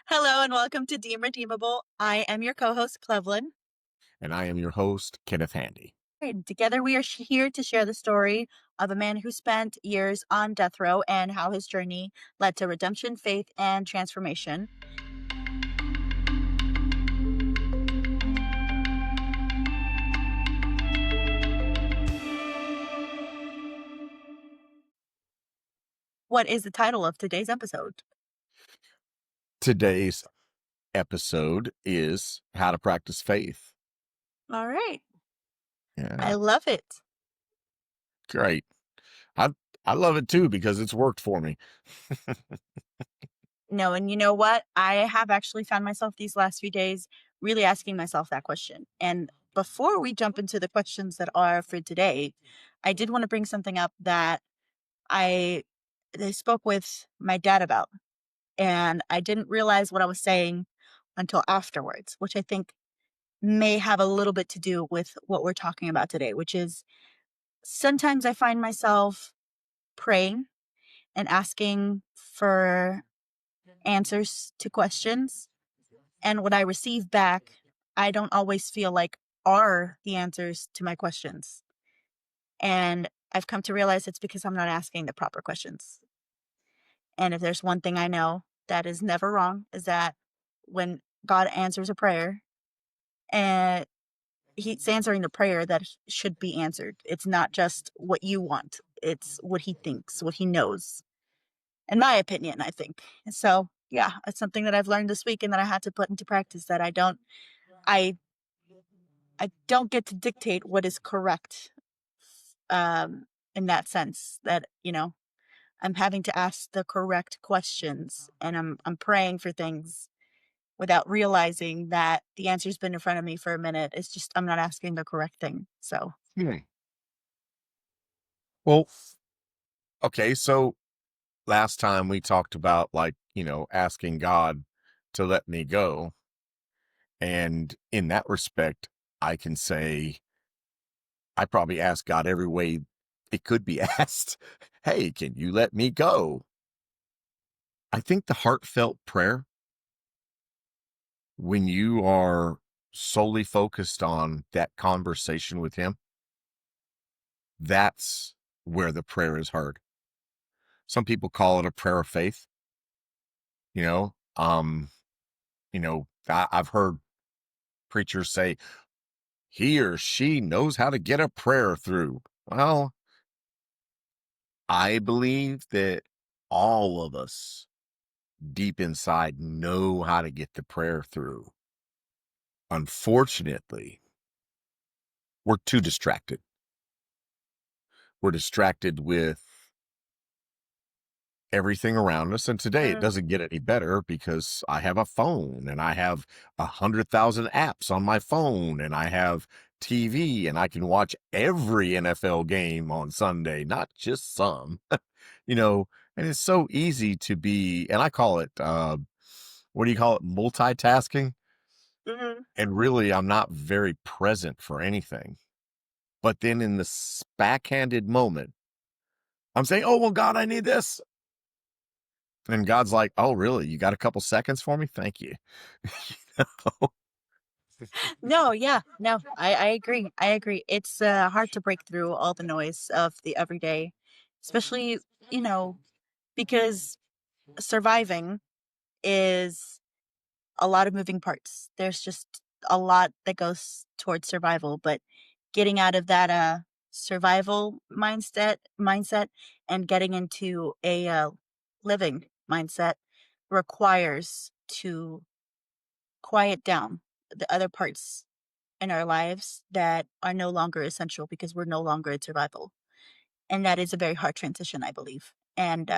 Hello and welcome to Deem Redeemable. I am your co-host, Cleveland. And I am your host, Kenneth Handy. And together we are here to share the story of a man who spent years on death row and how his journey led to redemption, faith, and transformation. What is the title of today's episode? Today's episode is How to Practice Faith. All right. I Yeah, love it. great. I I love it too because it's worked for me. No, and you know what? I have actually found myself these last few days really asking myself that question. And before we jump into the questions that are for today, I did want to bring something up that I they spoke with my dad about, and I didn't realize what I was saying until afterwards, which I think may have a little bit to do with what we're talking about today, which is sometimes I find myself praying and asking for answers to questions. And what I receive back, I don't always feel like are the answers to my questions. And I've come to realize it's because I'm not asking the proper questions. And if there's one thing I know that is never wrong, is that when God answers a prayer, and He's answering the prayer that should be answered. It's not just what you want, it's what He thinks, what He knows. In my opinion, I think. So, yeah, it's something that I've learned this week and that I had to put into practice that I I don't get to dictate what is correct, um, in that sense that, I'm having to ask the correct questions and I'm praying for things without realizing that the answer's been in front of me for a minute. It's just I'm not asking the correct thing. So, Hmm. Well, okay, so last time we talked about asking God to let me go. And in that respect, I can say I probably asked God every way it could be asked. Hey, can you let me go? I think the heartfelt prayer, when you are solely focused on that conversation with him, that's where the prayer is heard. Some people call it a prayer of faith, you know. I've heard preachers say he or she knows how to get a prayer through. Well, I believe that all of us deep inside know how to get the prayer through. Unfortunately, we're too distracted. We're distracted with everything around us. And today it mm, doesn't get any better because I have a phone and I have 100,000 apps on my phone and I have TV and I can watch every NFL game on Sunday, not just some, you know, and it's so easy to be, and I call it, what do you call it? Multitasking. mhm. And really, I'm not very present for anything. But then in the backhanded moment, I'm saying, oh, well, God, I need this. And God's like, "Oh, really? You got a couple seconds for me? Thank you." You know? No, yeah, no, I agree. I agree. It's hard to break through all the noise of the everyday, especially, you know, because surviving is a lot of moving parts. There's just a lot that goes towards survival, but getting out of that survival mindset and getting into a living mindset requires to quiet down the other parts in our lives that are no longer essential because we're no longer in survival. And that is a very hard transition, I believe. And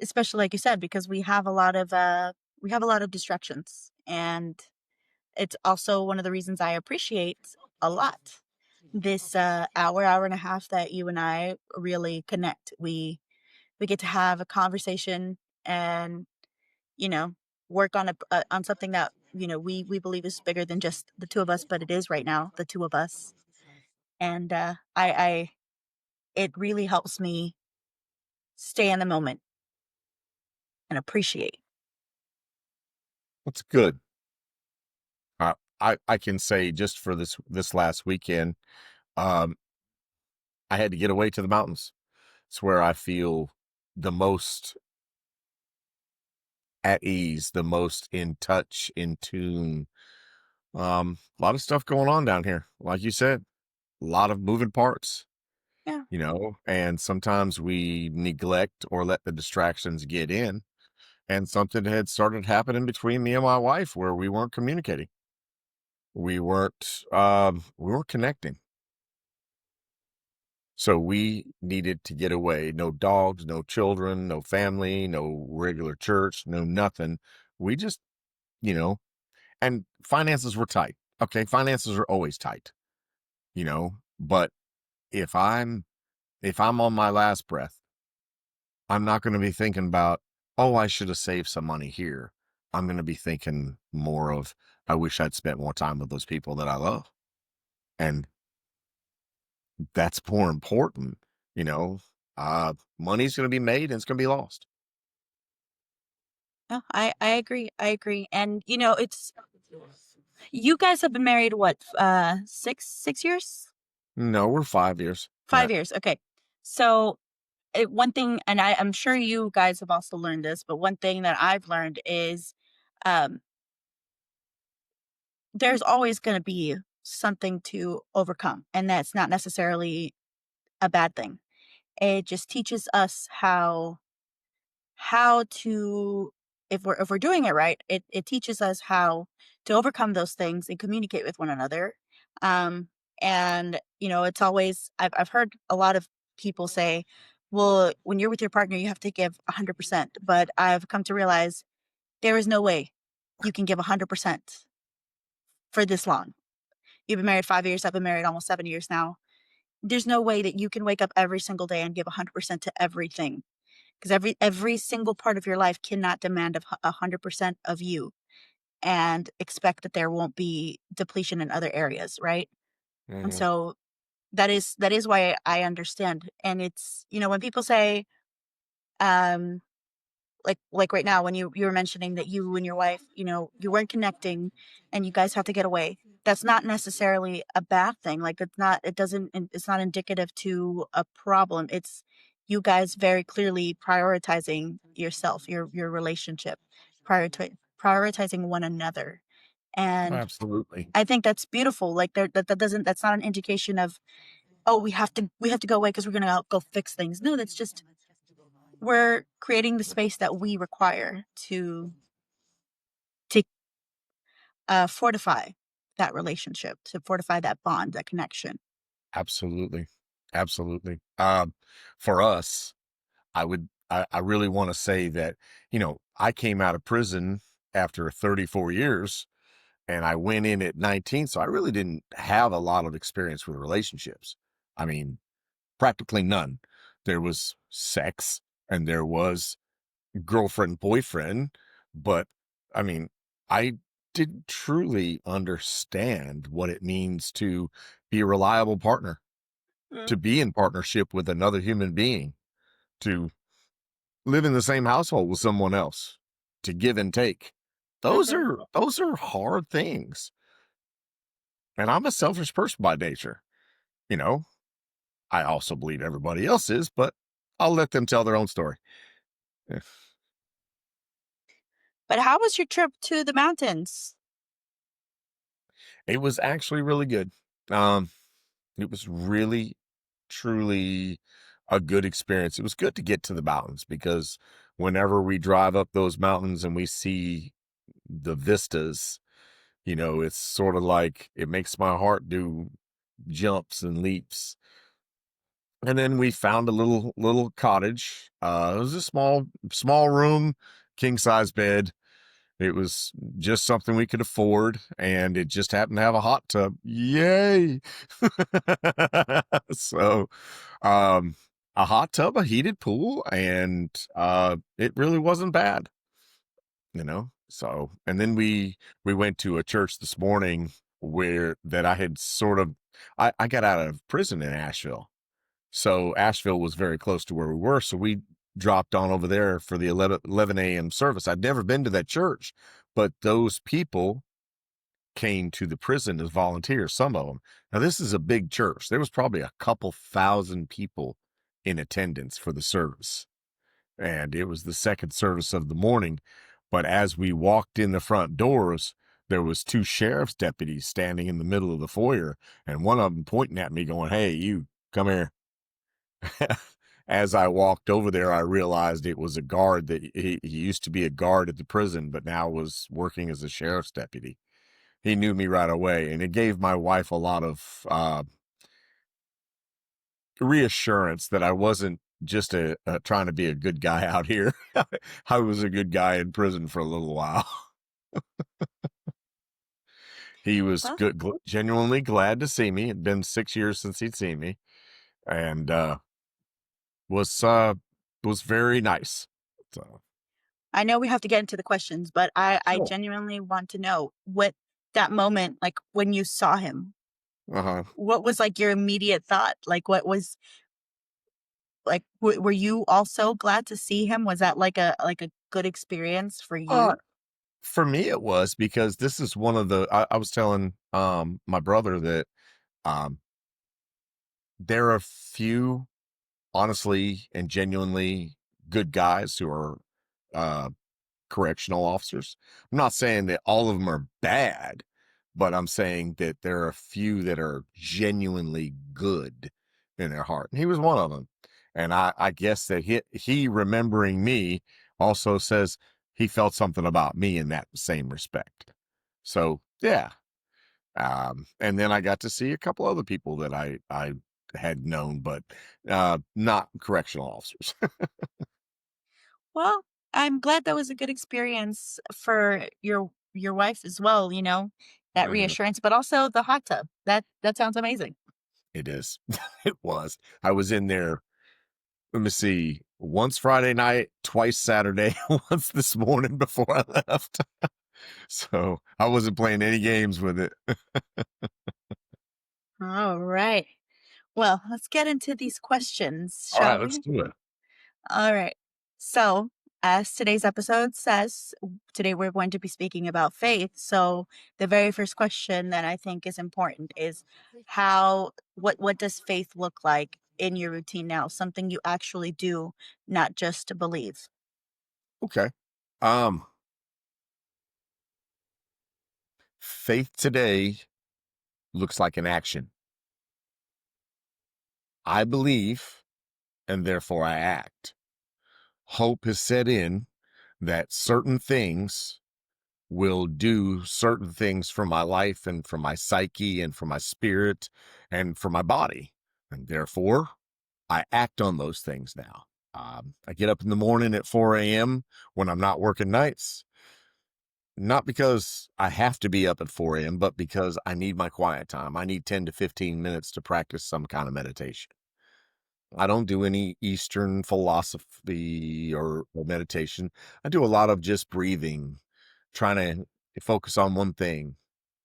especially like you said, because we have a lot of distractions. And it's also one of the reasons I appreciate a lot this hour and a half that you and I really connect. We get to have a conversation and, you know, work on on something that, we believe is bigger than just the two of us, but it is right now, the two of us. And I it really helps me stay in the moment and appreciate. That's good. I can say just for this last weekend, um, I had to get away to the mountains. It's where I feel the most at ease, the most in touch, in tune. A lot of stuff going on down here. Like you said, a lot of moving parts, Yeah. and sometimes we neglect or let the distractions get in. And something had started happening between me and my wife where we weren't communicating. We weren't connecting. So we needed to get away. No dogs, no children, no family, no regular church, no nothing. We just, you know, and finances were tight. Okay, finances are always tight, but if I'm if I'm on my last breath, I'm not going to be thinking about, oh, I should have saved some money here. I'm going to be thinking more of, I wish I'd spent more time with those people that I love. And that's more important, you know. Money's going to be made and it's going to be lost. No, I agree. I agree. And it's you guys have been married what, 6 years? No, we're 5 years. Yeah. 5 years. Okay. So one thing, and I'm sure you guys have also learned this, but one thing that I've learned is um, there's always going to be something to overcome, and that's not necessarily a bad thing. It just teaches us how to, if we're doing it right, it teaches us how to overcome those things and communicate with one another. Um, and it's always, I've heard a lot of people say, well, when you're with your partner, you have to give 100%. But I've come to realize there is no way you can give 100% for this long. You've been married 5 years. I've been married almost 7 years now. There's no way that you can wake up every single day and give 100% to everything, because every single part of your life cannot demand of 100% of you and expect that there won't be depletion in other areas, right? And Hmm. so that is why I understand. And it's, when people say, um like right now when you were mentioning that you and your wife, you weren't connecting and you guys have to get away. That's not necessarily a bad thing. Like, it's not indicative to a problem. It's you guys very clearly prioritizing yourself, your relationship, prioritizing one another. And Absolutely. I think that's beautiful. Like, that's not an indication of, oh, we have to go away because we're gonna go fix things. No, that's just, we're creating the space that we require to fortify that relationship, to fortify that bond, that connection. Absolutely. Absolutely. For us, I really want to say that, I came out of prison after 34 years and I went in at 19. So I really didn't have a lot of experience with relationships. I mean, practically none. There was sex and there was girlfriend, boyfriend, but I mean, I didn't truly understand what it means to be a reliable partner, Mm. to be in partnership with another human being, to live in the same household with someone else, to give and take. Those Mhm. are those are hard things. And I'm a selfish person by nature. You know, I also believe everybody else is, but I'll let them tell their own story. Eh, But how was your trip to the mountains? It was actually really good. Um, it was really, truly a good experience. It was good to get to the mountains because whenever we drive up those mountains and we see the vistas, it's sort of like it makes my heart do jumps and leaps. And then we found a little cottage. It was a small room, king size bed. It was just something we could afford, and it just happened to have a hot tub. Yay! So, um, a hot tub, a heated pool, and it really wasn't bad. So, and then we went to a church this morning where that I had sort of I got out of prison in Asheville. So Asheville was very close to where we were. So we dropped on over there for the 11 a.m. service. I'd never been to that church, but those people came to the prison as volunteers, some of them. Now, this is a big church. There was probably a couple thousand people in attendance for the service. And it was the second service of the morning. But as we walked in the front doors, there was two sheriff's deputies standing in the middle of the foyer, and one of them pointing at me going, "Hey, you, come here." As I walked over there, I realized it was a guard that he used to be a guard at the prison, but now was working as a sheriff's deputy. He knew me right away, and it gave my wife a lot of reassurance that I wasn't just trying to be a good guy out here. I was a good guy in prison for a little while. He was Well, good, genuinely glad to see me. It'd been 6 years since he'd seen me, and was uh, was very nice. So I know we have to get into the questions, but I sure. genuinely want to know what that moment, like when you saw him, Uh huh. what was like your immediate thought? Like, what was like, were you also glad to see him? Was that like a good experience for Uh, you? for me, it was because this is one of the. I was telling my brother that um there are few honestly and genuinely good guys who are uh correctional officers. I'm not saying that all of them are bad, but I'm saying that there are a few that are genuinely good in their heart. And he was one of them. And I guess that he remembering me also says he felt something about me in that same respect. So yeah. And then I got to see a couple other people that I had known, but not correctional officers. Well, I'm glad that was a good experience for your wife as well, you know, that Mhm. reassurance, but also the hot tub. That sounds amazing. It is. It was. I was in there, let me see, once Friday night, twice Saturday, once this morning before I left. So I wasn't playing any games with it. All right. Well, let's get into these questions, All right, shall let's we? do it. All right. So, as today's episode says, today we're going to be speaking about faith. So, the very first question that I think is important is what does faith look like in your routine now? Something you actually do, not just to believe. Okay. Um, faith today looks like an action. I believe, and therefore I act. Hope has set in that certain things will do certain things for my life and for my psyche and for my spirit and for my body. And therefore, I act on those things now. I get up in the morning at 4 a.m. when I'm not working nights, not because I have to be up at 4 a.m., but because I need my quiet time. I need 10 to 15 minutes to practice some kind of meditation. I don't do any Eastern philosophy or meditation. I do a lot of just breathing, trying to focus on one thing.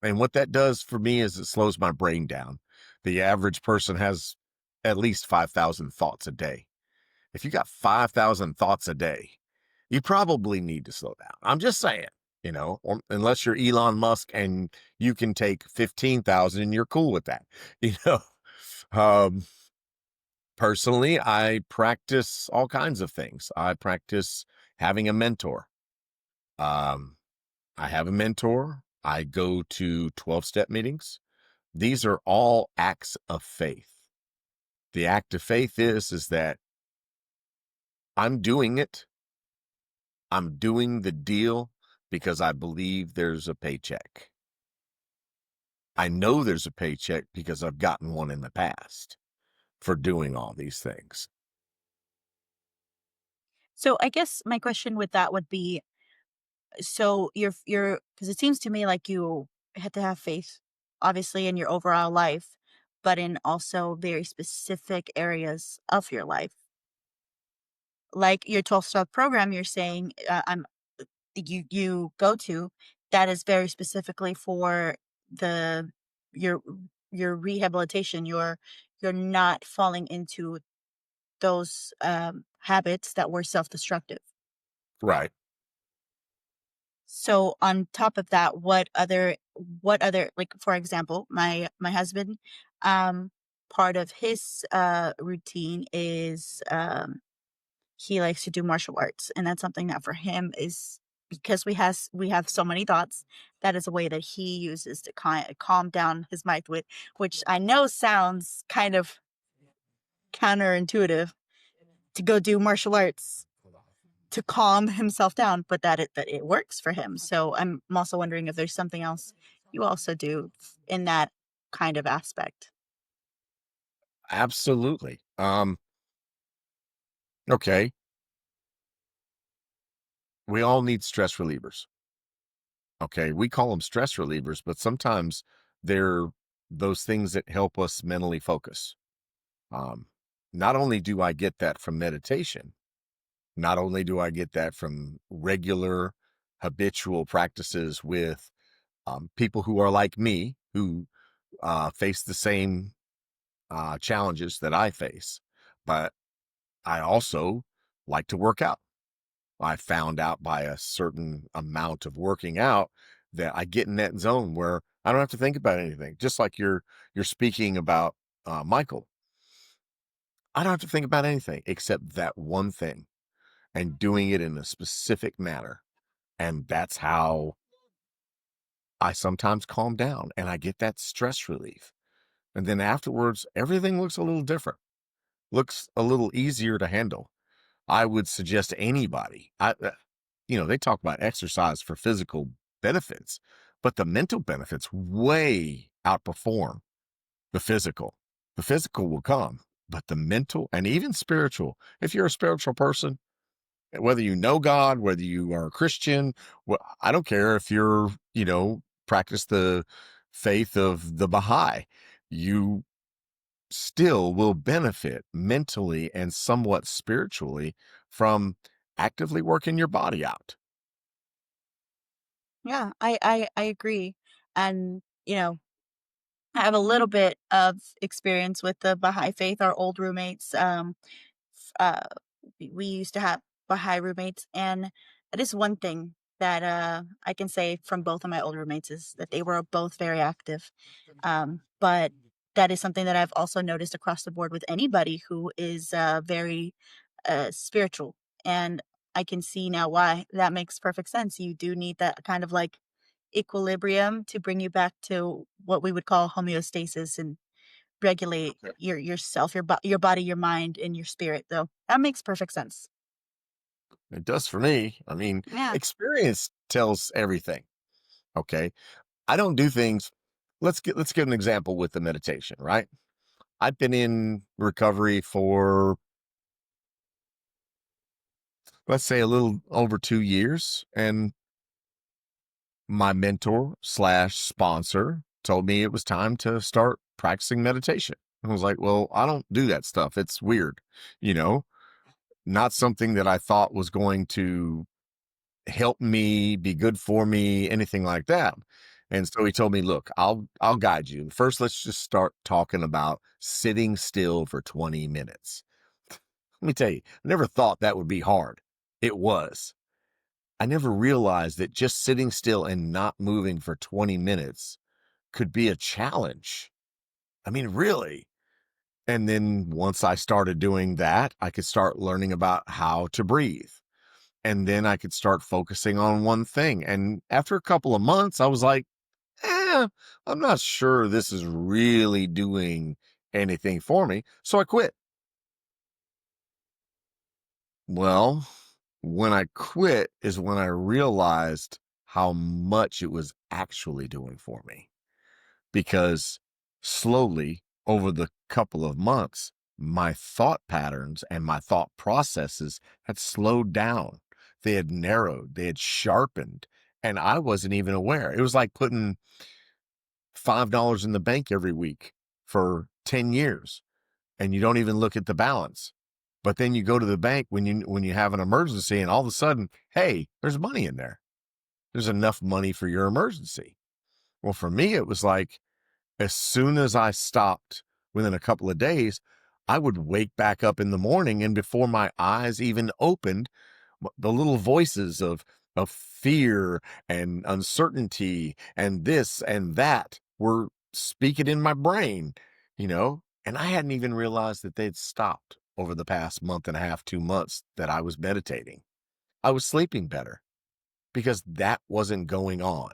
And what that does for me is it slows my brain down. The average person has at least 5,000 thoughts a day. If you got 5,000 thoughts a day, you probably need to slow down. I'm just saying, or, unless you're Elon Musk and you can take 15,000 and you're cool with that, you know. Um, Personally, I practice all kinds of things. I practice having a mentor. Um, I have a mentor. I go to 12-step meetings. These are all acts of faith. The act of faith is that I'm doing it. I'm doing the deal because I believe there's a paycheck. I know there's a paycheck because I've gotten one in the past for doing all these things. So, I guess my question with that would be, so you're because it seems to me like you had to have faith, obviously, in your overall life, but in also very specific areas of your life. Like your 12-step program, you're saying, you go to, that is very specifically for the your your rehabilitation. You're not falling into those habits that were self-destructive. Right. So on top of that, what other, like, for example, my husband, um, part of his routine is he likes to do martial arts, and that's something that for him is because we have so many thoughts, that is a way that he uses to calm down his mind with, which I know sounds kind of counterintuitive to go do martial arts to calm himself down, but that it works for him. So I'm also wondering if there's something else you also do in that kind of aspect. Absolutely. Okay, we all need stress relievers. Okay, we call them stress relievers, but sometimes they're those things that help us mentally focus. Um, Not only do I get that from meditation, not only do I get that from regular habitual practices with people who are like me, who face the same challenges that I face, but I also like to work out. I found out by a certain amount of working out that I get in that zone where I don't have to think about anything. Just like you're speaking about Michael, I don't have to think about anything except that one thing and doing it in a specific manner. And that's how I sometimes calm down and I get that stress relief. And then afterwards, everything looks a little different, looks a little easier to handle. I would suggest to anybody, they talk about exercise for physical benefits, but the mental benefits way outperform the physical. The physical will come, but the mental and even spiritual, if you're a spiritual person, whether you know God, whether you are a Christian, I don't care if practice the faith of the Baha'i, you still will benefit mentally and somewhat spiritually from actively working your body out. Yeah, I agree. And, I have a little bit of experience with the Baha'i faith. Our old roommates, uh, we used to have Baha'i roommates, and that is one thing that I can say from both of my old roommates is that they were both very active. But that is something that I've also noticed across the board with anybody who is very spiritual, and I can see now why that makes perfect sense. You do need that kind of like equilibrium to bring you back to what we would call homeostasis and regulate Okay. yourself, your body, your mind, and your spirit. Though that makes perfect sense. It does for me. I mean, Yeah. experience tells everything. Okay. I don't do things. Let's give an example with the meditation, right? I've been in recovery for, let's say, a little over 2 years, and my mentor slash sponsor told me it was time to start practicing meditation. I was like, well, I don't do that stuff. It's weird, you know, not something that I thought was going to help me, be good for me, anything like that. And so he told me, look, I'll guide you. First, let's just start talking about sitting still for 20 minutes. Let me tell you, I never thought that would be hard. It was. I never realized that just sitting still and not moving for 20 minutes could be a challenge. I mean, really. And then once I started doing that, I could start learning about how to breathe. And then I could start focusing on one thing. And after a couple of months, I was like, I'm not sure this is really doing anything for me. So I quit. Well, when I quit is when I realized how much it was actually doing for me. Because slowly over the couple of months, my thought patterns and my thought processes had slowed down. They had narrowed, they had sharpened, and I wasn't even aware. It was like putting $5 in the bank every week for 10 years and you don't even look at the balance. But then you go to the bank when you have an emergency and all of a sudden, hey, there's money in there. There's enough money for your emergency. Well, for me, it was like as soon as I stopped within a couple of days, I would wake back up in the morning and before my eyes even opened, the little voices of of fear and uncertainty and this and that were speaking in my brain, and I hadn't even realized that they'd stopped over the past month and a half, 2 months that I was meditating. I was sleeping better because that wasn't going on.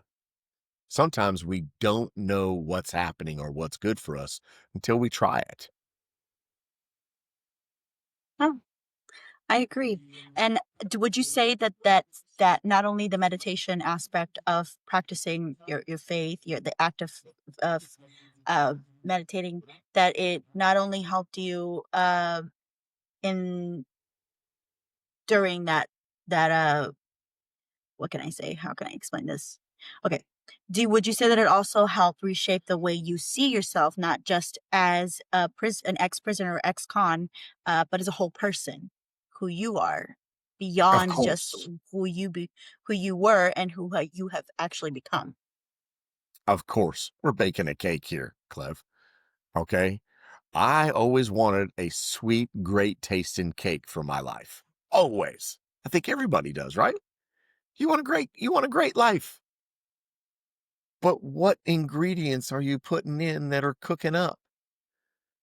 Sometimes we don't know what's happening or what's good for us until we try it. Oh, I agree. And would you say that that not only the meditation aspect of practicing your faith, the act of meditating, that it not only helped you in during that what can I say? How can I explain this? Okay. Would you say that it also helped reshape the way you see yourself, not just as an ex-prisoner or ex-con, but as a whole person, who you are, Of beyond just course. who you were and who you have actually become? Of course. We're baking a cake here, Clev. Okay. I always wanted a sweet, great tasting cake for my life. Always. I think everybody does, right? You want a great life. But what ingredients are you putting in that are cooking up?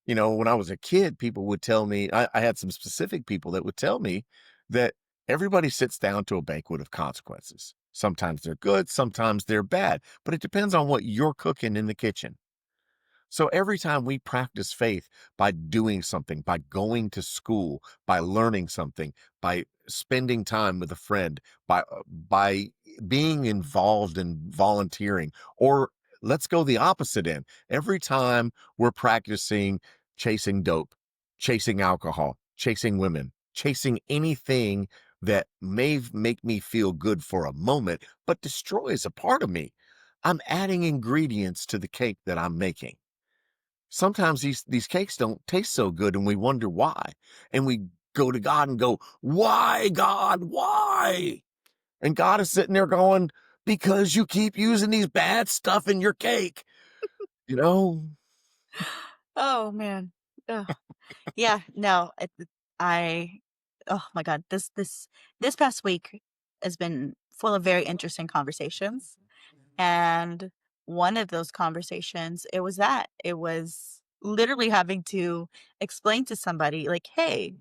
When I was a kid, people would tell me, I had some specific people that would tell me that everybody sits down to a banquet of consequences. Sometimes they're good, sometimes they're bad, but it depends on what you're cooking in the kitchen. So every time we practice faith by doing something, by going to school, by learning something, by spending time with a friend, by being involved in volunteering, or let's go the opposite end. Every time we're practicing chasing dope, chasing alcohol, chasing women, chasing anything that may make me feel good for a moment, but destroys a part of me. I'm adding ingredients to the cake that I'm making. Sometimes these cakes don't taste so good and we wonder why. And we go to God and go, "Why, God? Why?" And God is sitting there going, "Because you keep using these bad stuff in your cake." You know? Oh man. Ugh. Yeah. No. I. Oh my God. This past week has been full of very interesting conversations. And one of those conversations, it was literally having to explain to somebody, like, hey,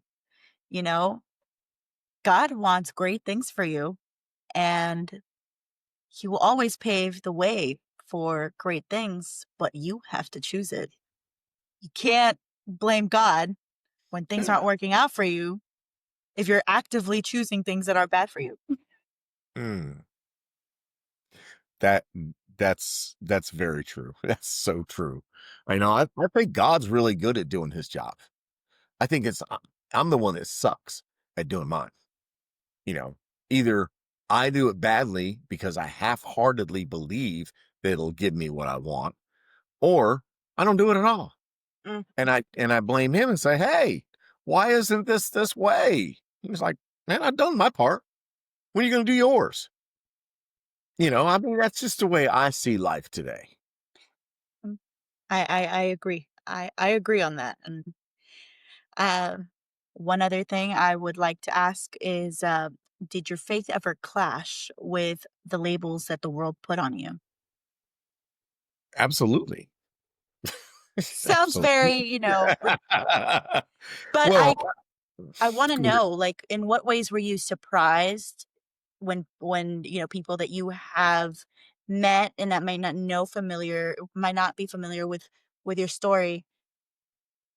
you know, God wants great things for you, and He will always pave the way for great things, but you have to choose it. You can't blame God when things aren't working out for you if you're actively choosing things that are bad for you. Mm, that that's very true. That's so true. I think God's really good at doing his job. I think I'm the one that sucks at doing mine. You know, Either I do it badly because I half-heartedly believe that it'll give me what I want, or I don't do it at all. Mm. And I blame him and say, "Hey, why isn't this way?" He's like, "Man, I've done my part. When are you going to do yours?" That's just the way I see life today. Mm. I agree. I agree on that. And one other thing I would like to ask is, did your faith ever clash with the labels that the world put on you? Absolutely. Sounds very, Absolutely. but Well, I want to go ahead. know, like, in what ways were you surprised when people that you have met and that might not be familiar with your story,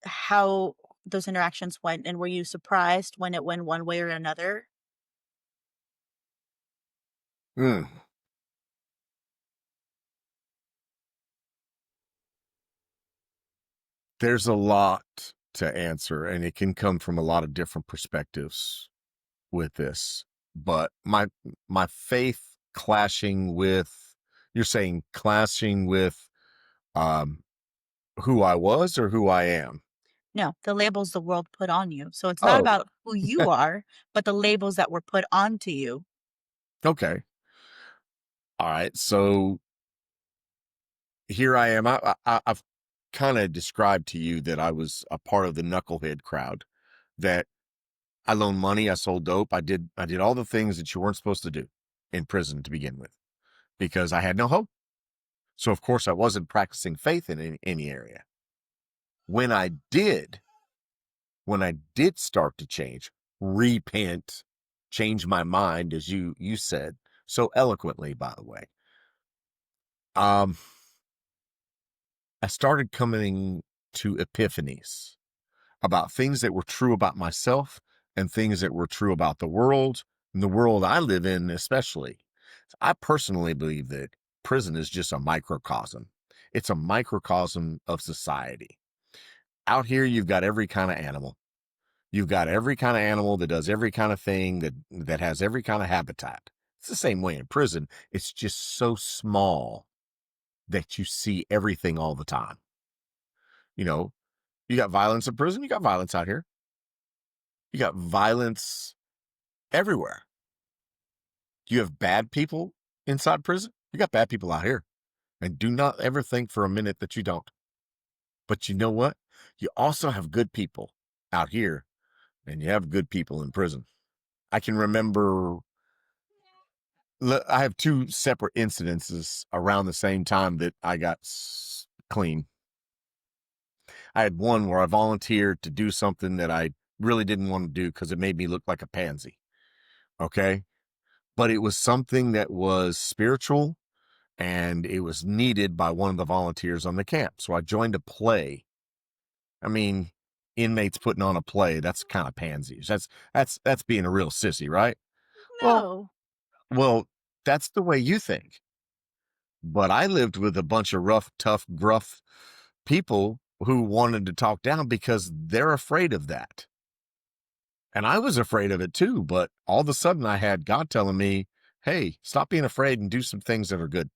how those interactions went, and were you surprised when it went one way or another? Mm, there's a lot to answer, and it can come from a lot of different perspectives with this. But my faith clashing with you're saying clashing with um who I was or who I am. No, the labels the world put on you. So it's not Oh, about who you are, but the labels that were put onto you. okay. All right. So here I am. I've kind of described to you that I was a part of the knucklehead crowd. That I loaned money. I sold dope. I did all the things that you weren't supposed to do. in prison to begin with because I had no hope. So, of course, I wasn't practicing faith in any area. When I did, when I did start to change, repent, change my mind, as you said so eloquently, by the way, um, I started coming to epiphanies about things that were true about myself and things that were true about the world and the world I live in, especially. I personally believe that prison is just a microcosm. It's a microcosm of society. Out here, you've got every kind of animal. You've got every kind of animal that does every kind of thing that has every kind of habitat. It's the same way in prison. It's just so small that you see everything all the time. You know, you got violence in prison, you got violence out here. You got violence everywhere. You have bad people inside prison, you got bad people out here. And do not ever think for a minute that you don't. But you know what? You also have good people out here, and you have good people in prison. I can remember I have two separate incidences around the same time that I got clean. I had one where I volunteered to do something that I really didn't want to do because it made me look like a pansy. Okay. But it was something that was spiritual and it was needed by one of the volunteers on the camp. So I joined a play. I mean, inmates putting on a play, that's kind of pansies. That's being a real sissy, right? Well, No. well, that's the way you think. But I lived with a bunch of rough, tough, gruff people who wanted to talk down because they're afraid of that. And I was afraid of it too. But all of a sudden, I had God telling me, hey, stop being afraid and do some things that are good.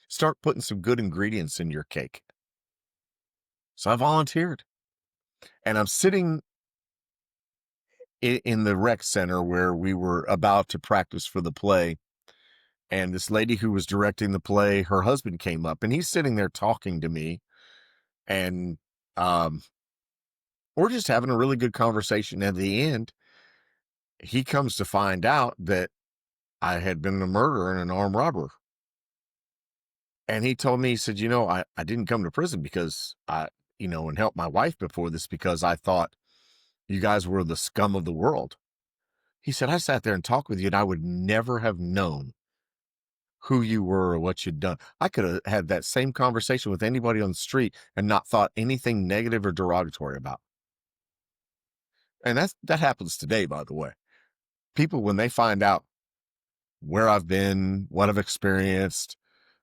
Start putting some good ingredients in your cake. So I volunteered. And I'm sitting in the rec center where we were about to practice for the play. And this lady who was directing the play, her husband came up and he's sitting there talking to me. And um, we're just having a really good conversation. At the end, he comes to find out that I had been a murderer and an armed robber. And he told me, he said, I didn't come to prison because and help my wife before this because I thought you guys were the scum of the world. He said, I sat there and talked with you and I would never have known who you were or what you'd done. I could have had that same conversation with anybody on the street and not thought anything negative or derogatory about. And that happens today, by the way. People, when they find out where I've been, what I've experienced,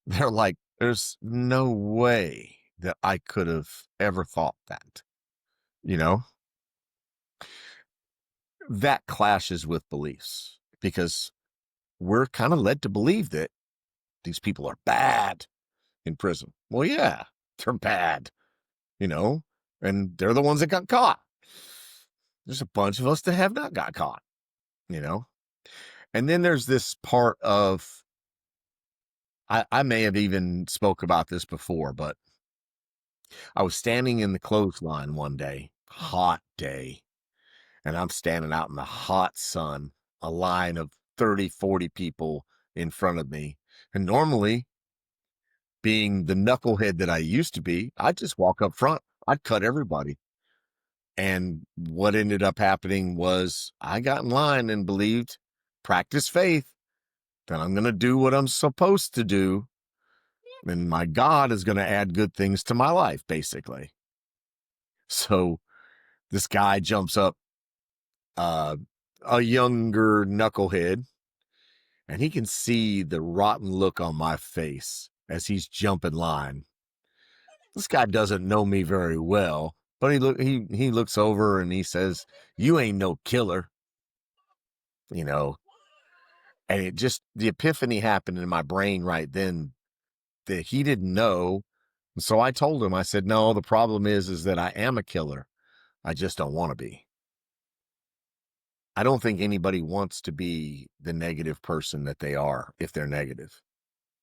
they're like, there's no way that I could have ever thought that, you know, that clashes with beliefs because we're kind of led to believe that these people are bad in prison. Well, yeah, they're bad, you know, and they're the ones that got caught. There's a bunch of us that have not got caught, you know, and then there's this part of, I may have even spoke about this before, but I was standing in the clothesline one day, hot day, and I'm standing out in the hot sun, a line of 30, 40 people in front of me. And normally, being the knucklehead that I used to be, I'd just walk up front. I'd cut everybody. And what ended up happening was I got in line and believed, practice faith, that I'm going to do what I'm supposed to do. And my God is going to add good things to my life, basically. So this guy jumps up, uh, a younger knucklehead, and he can see the rotten look on my face as he's jumping line. This guy doesn't know me very well, but he looks over and he says, "You ain't no killer," you know. And it just the epiphany happened in my brain right then that he didn't know. And so I told him, I said, "No, the problem is that I am a killer. I just don't want to be." I don't think anybody wants to be the negative person that they are if they're negative.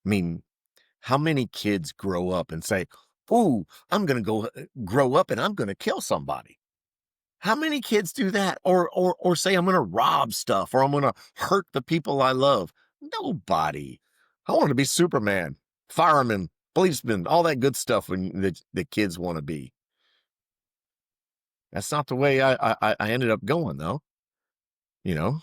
I mean, how many kids grow up and say, "Ooh, I'm going to go grow up and I'm going to kill somebody"? How many kids do that? Or say, "I'm going to rob stuff or I'm going to hurt the people I love"? Nobody. I want to be Superman, fireman, policeman, all that good stuff when the kids want to be. That's not the way I ended up going though. You know, you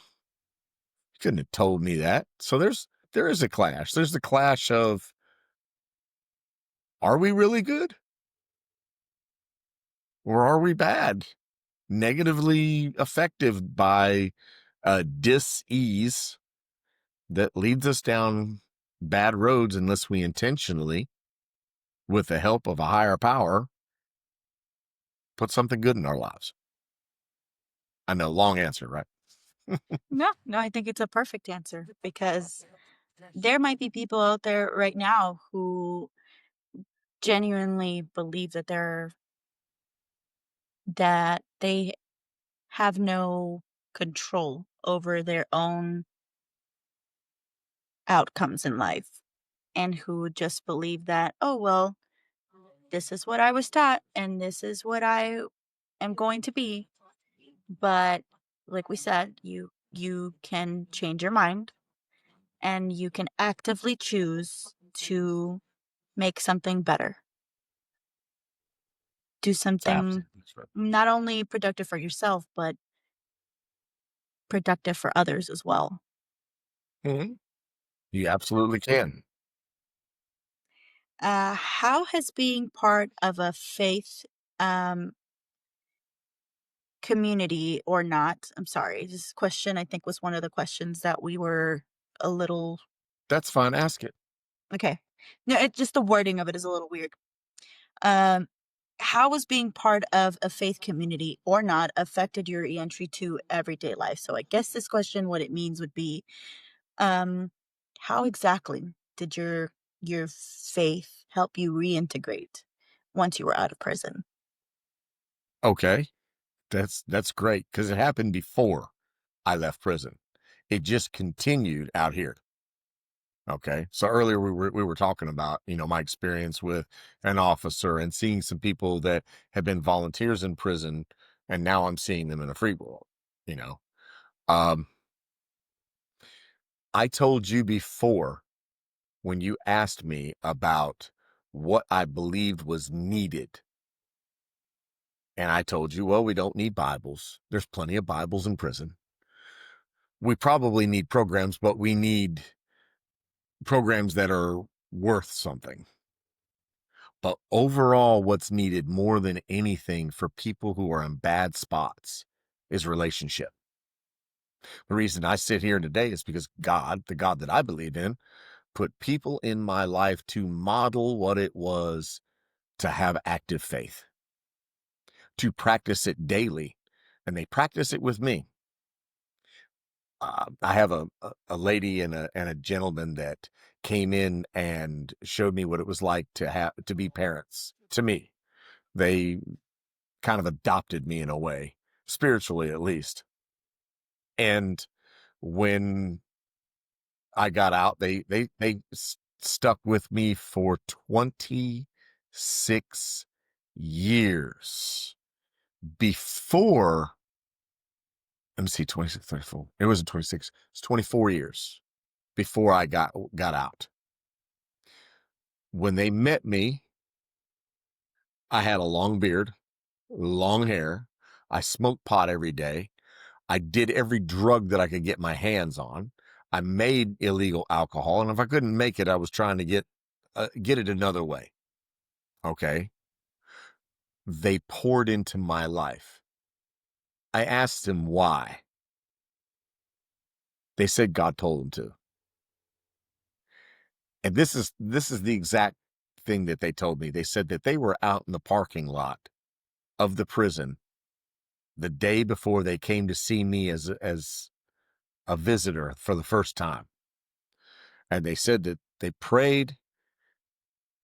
couldn't have told me that. So there is a clash. There's the clash of, are we really good or are we bad? Negatively affected by dis-ease that leads us down bad roads unless we intentionally, with the help of a higher power, put something good in our lives. I know, long answer, right? No, no, I think it's a perfect answer because there might be people out there right now who genuinely believe that they have no control over their own outcomes in life and who just believe that, oh, well, this is what I was taught and this is what I am going to be. But like we said, you can change your mind and you can actively choose to make something better. Do something Absolutely. That's right. not only productive for yourself, but productive for others as well. Mhm. You absolutely can. How has being part of a faith um, community or not? I'm sorry, this question I think was one of the questions that we were a little That's fine. Ask it. okay. No, it just the wording of it is a little weird. Um, how has being part of a faith community or not affected your entry to everyday life? So I guess this question, what it means would be, um, how exactly did your faith help you reintegrate once you were out of prison? Okay. That's great because it happened before I left prison. It just continued out here. Okay. So earlier we were talking about, my experience with an officer and seeing some people that have been volunteers in prison, and now I'm seeing them in a free world, you know. Um, I told you before when you asked me about what I believed was needed. And I told you, well, we don't need Bibles. There's plenty of Bibles in prison. We probably need programs, but we need programs that are worth something. But overall, what's needed more than anything for people who are in bad spots is relationship. The reason I sit here today is because God, the God that I believe in, put people in my life to model what it was to have active faith, to practice it daily. And they practice it with me. I have a lady and a gentleman that came in and showed me what it was like to be parents to me. They kind of adopted me in a way, spiritually at least. And when I got out, they stuck with me for 26 years before. Let me see, 26, 34. It wasn't 26. It's 24 years before I got out. When they met me, I had a long beard, long hair. I smoked pot every day. I did every drug that I could get my hands on. I made illegal alcohol, and if I couldn't make it, I was trying to get it another way. Okay, they poured into my life. I asked them why. They said God told them to, and this is the exact thing that they told me. They said that they were out in the parking lot of the prison the day before they came to see me as a visitor for the first time, and they said that they prayed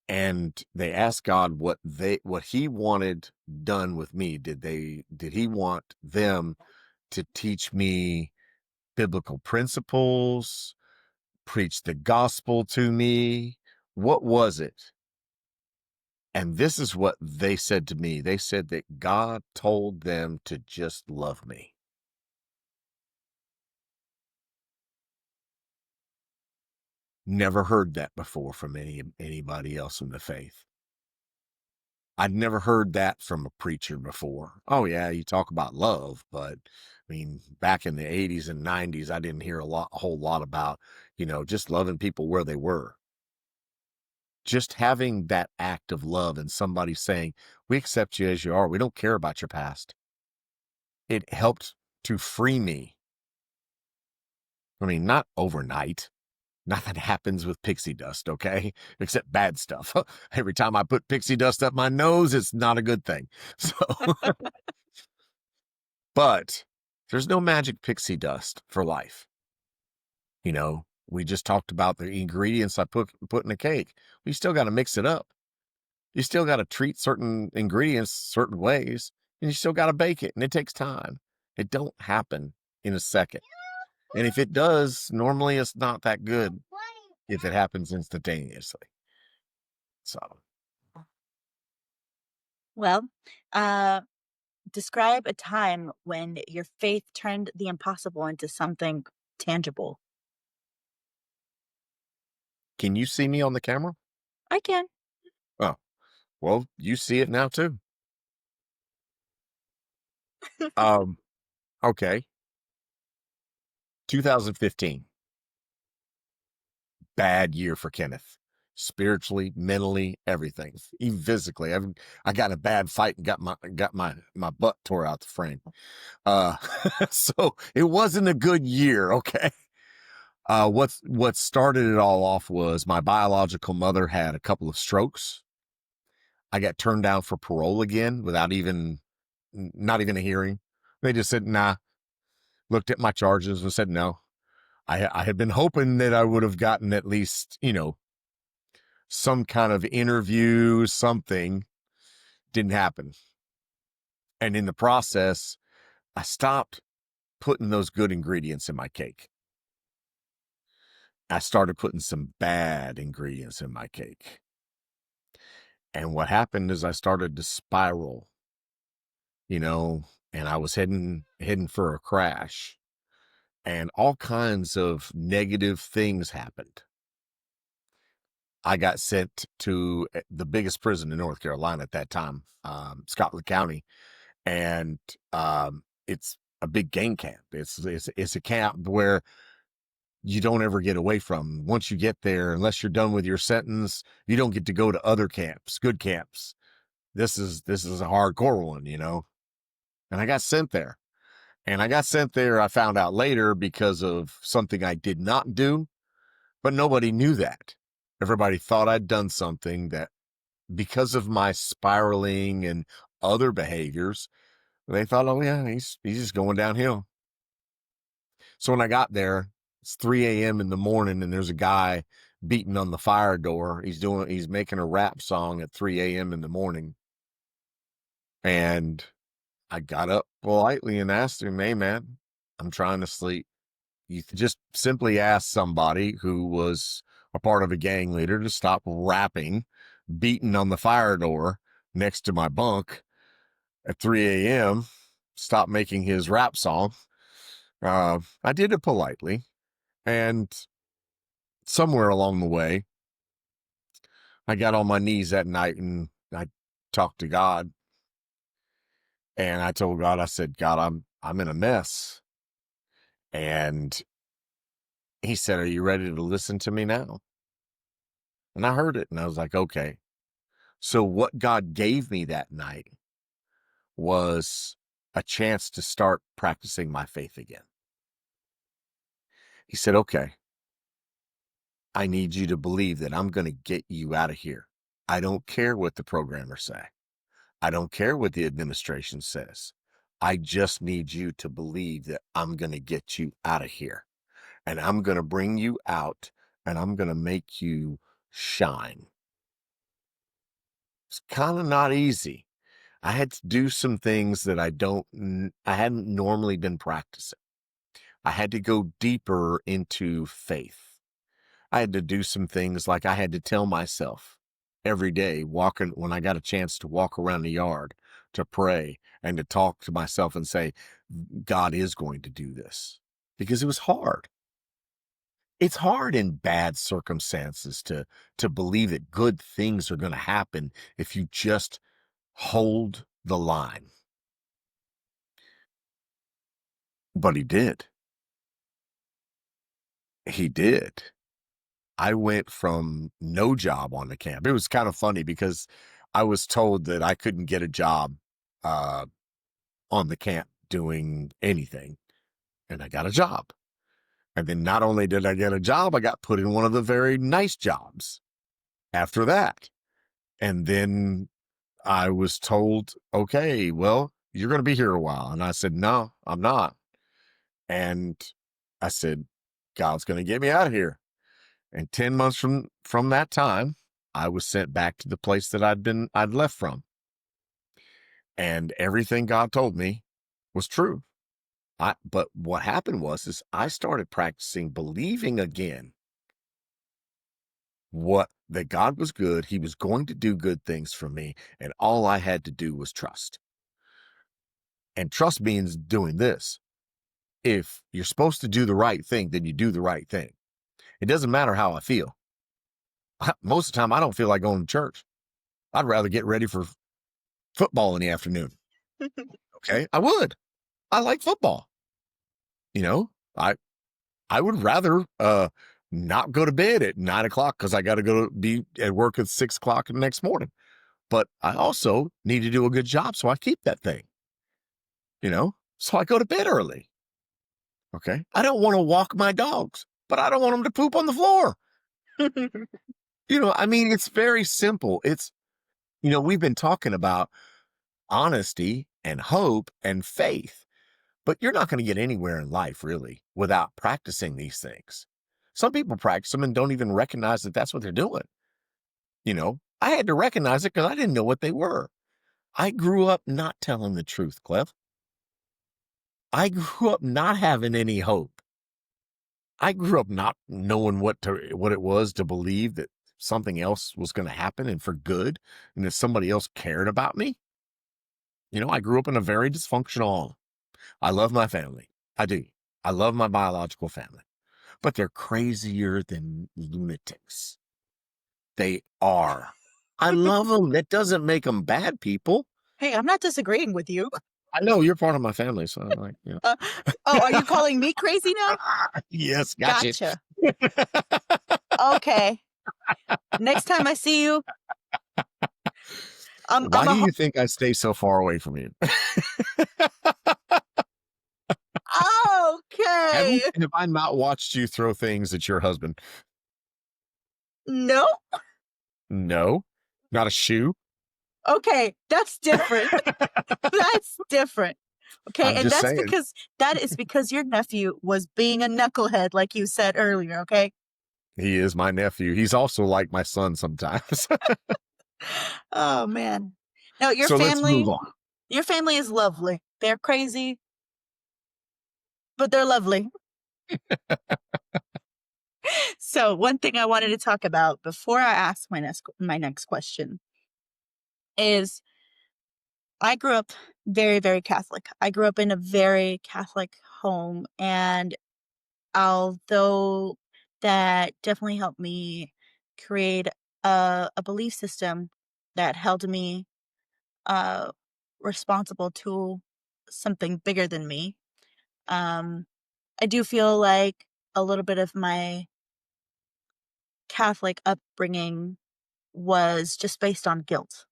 and they asked God what he wanted done with me. Did he want them to teach me biblical principles, preach the gospel to me? What was it? And this is what they said to me. They said that God told them to just love me. Never heard that before from anybody else in the faith. I'd never heard that from a preacher before. Oh yeah, you talk about love, but I mean, back in the 80s and 90s, I didn't hear a whole lot about, just loving people where they were. Just having that act of love and somebody saying, "We accept you as you are. We don't care about your past." It helped to free me. I mean, not overnight. Nothing happens with pixie dust, okay? Except bad stuff. Every time I put pixie dust up my nose, it's not a good thing. So, but there's no magic pixie dust for life. We just talked about the ingredients I put in a cake. We still got to mix it up. You still got to treat certain ingredients certain ways, and you still got to bake it, and it takes time. It don't happen in a second. And if it does, normally it's not that good if it happens instantaneously. So, Well, uh, describe a time when your faith turned the impossible into something tangible. can you see me on the camera? I can. Oh, well, you see it now too. Um, okay. 2015, bad year for Kenneth. Spiritually, mentally, everything, even physically. I got in a bad fight and got my butt tore out the frame. Uh, so it wasn't a good year. Okay. What started it all off was my biological mother had a couple of strokes. I got turned down for parole again without not even a hearing. They just said, nah, looked at my charges and said no. I had been hoping that I would have gotten at least, some kind of interview, something. Didn't happen. And in the process, I stopped putting those good ingredients in my cake. I started putting some bad ingredients in my cake. And what happened is I started to spiral, you know, and I was heading for a crash, and all kinds of negative things happened. I got sent to the biggest prison in North Carolina at that time, Scotland County, and it's a big gang camp. It's a camp where you don't ever get away from. Once you get there, unless you're done with your sentence, you don't get to go to other camps, good camps. This is a hardcore one. And I got sent there. And I got sent there, I found out later, because of something I did not do, but nobody knew that. Everybody thought I'd done something that, because of my spiraling and other behaviors, they thought, oh yeah, he's just going downhill. So when I got there, it's 3 a.m. in the morning, and there's a guy beating on the fire door. He's making a rap song at 3 a.m. in the morning. And I got up politely and asked him, hey man, I'm trying to sleep. You just simply ask somebody who was a part of a gang leader to stop rapping, beating on the fire door next to my bunk at 3 a.m., stop making his rap song. I did it politely. And somewhere along the way, I got on my knees that night and I talked to God. And I told God, I said, God, I'm in a mess. And he said, are you ready to listen to me now? And I heard it and I was like, okay. So what God gave me that night was a chance to start practicing my faith again. He said, okay, I need you to believe that I'm going to get you out of here. I don't care what the programmers say. I don't care what the administration says. I just need you to believe that I'm going to get you out of here, and I'm going to bring you out, and I'm going to make you shine. It's kind of not easy. I had to do some things that I hadn't normally been practicing. I had to go deeper into faith. I had to do some things like I had to tell myself every day, walking when I got a chance to walk around the yard, to pray and to talk to myself and say, God is going to do this, because it was hard. it's hard in bad circumstances to believe that good things are going to happen if you just hold the line. But he did. He did. I went from no job on the camp. It was kind of funny because I was told that I couldn't get a job uh, on the camp doing anything, and I got a job. And then not only did I get a job, I got put in one of the very nice jobs after that. And then I was told, okay, well, you're going to be here a while. And I said, no, I'm not. And I said, God's going to get me out of here. And 10 months from that time, I was sent back to the place that I'd left from. And everything God told me was true. But what happened is I started practicing believing again what that God was good, he was going to do good things for me, and all I had to do was trust. And trust means doing this. If you're supposed to do the right thing, then you do the right thing. It doesn't matter how I feel. Most of the time I don't feel like going to church. I'd rather get ready for football in the afternoon. Okay? I would. I like football. You know, I would rather not go to bed at 9 o'clock because I got to go be at work at 6 o'clock the next morning. But I also need to do a good job, so I keep that thing, so I go to bed early. Okay. I don't want to walk my dogs, but I don't want them to poop on the floor. I mean, it's very simple. We've been talking about honesty and hope and faith, but you're not going to get anywhere in life really without practicing these things. Some people practice them and don't even recognize that that's what they're doing. I had to recognize it because I didn't know what they were. I grew up not telling the truth, Cliff. I grew up not having any hope. I grew up not knowing what it was to believe that something else was going to happen and for good, and that somebody else cared about me. I grew up in a very dysfunctional home. I love my family. I do. I love my biological family, but they're crazier than lunatics. They are. I love them. That doesn't make them bad people. Hey, I'm not disagreeing with you. I know you're part of my family, so I'm like, Uh, oh, are you calling me crazy now? yes, gotcha. Gotcha. Okay. Next time I see you, Why I'm do you think I stay so far away from you? Have okay. you have I not watched you throw things at your husband? No. No, not a shoe. Okay, that's different. That's different. Okay, I'm and just saying. that is because your nephew was being a knucklehead, like you said earlier. Okay. He is my nephew. He's also like my son sometimes. Oh man. No, So let's move on. your family is lovely. They're crazy, but they're lovely. So one thing I wanted to talk about before I ask my next question is I grew up very, very Catholic. I grew up in a very Catholic home, and although that definitely helped me create a belief system that held me uh, responsible to something bigger than me. Um, I do feel like a little bit of my Catholic upbringing was just based on guilt.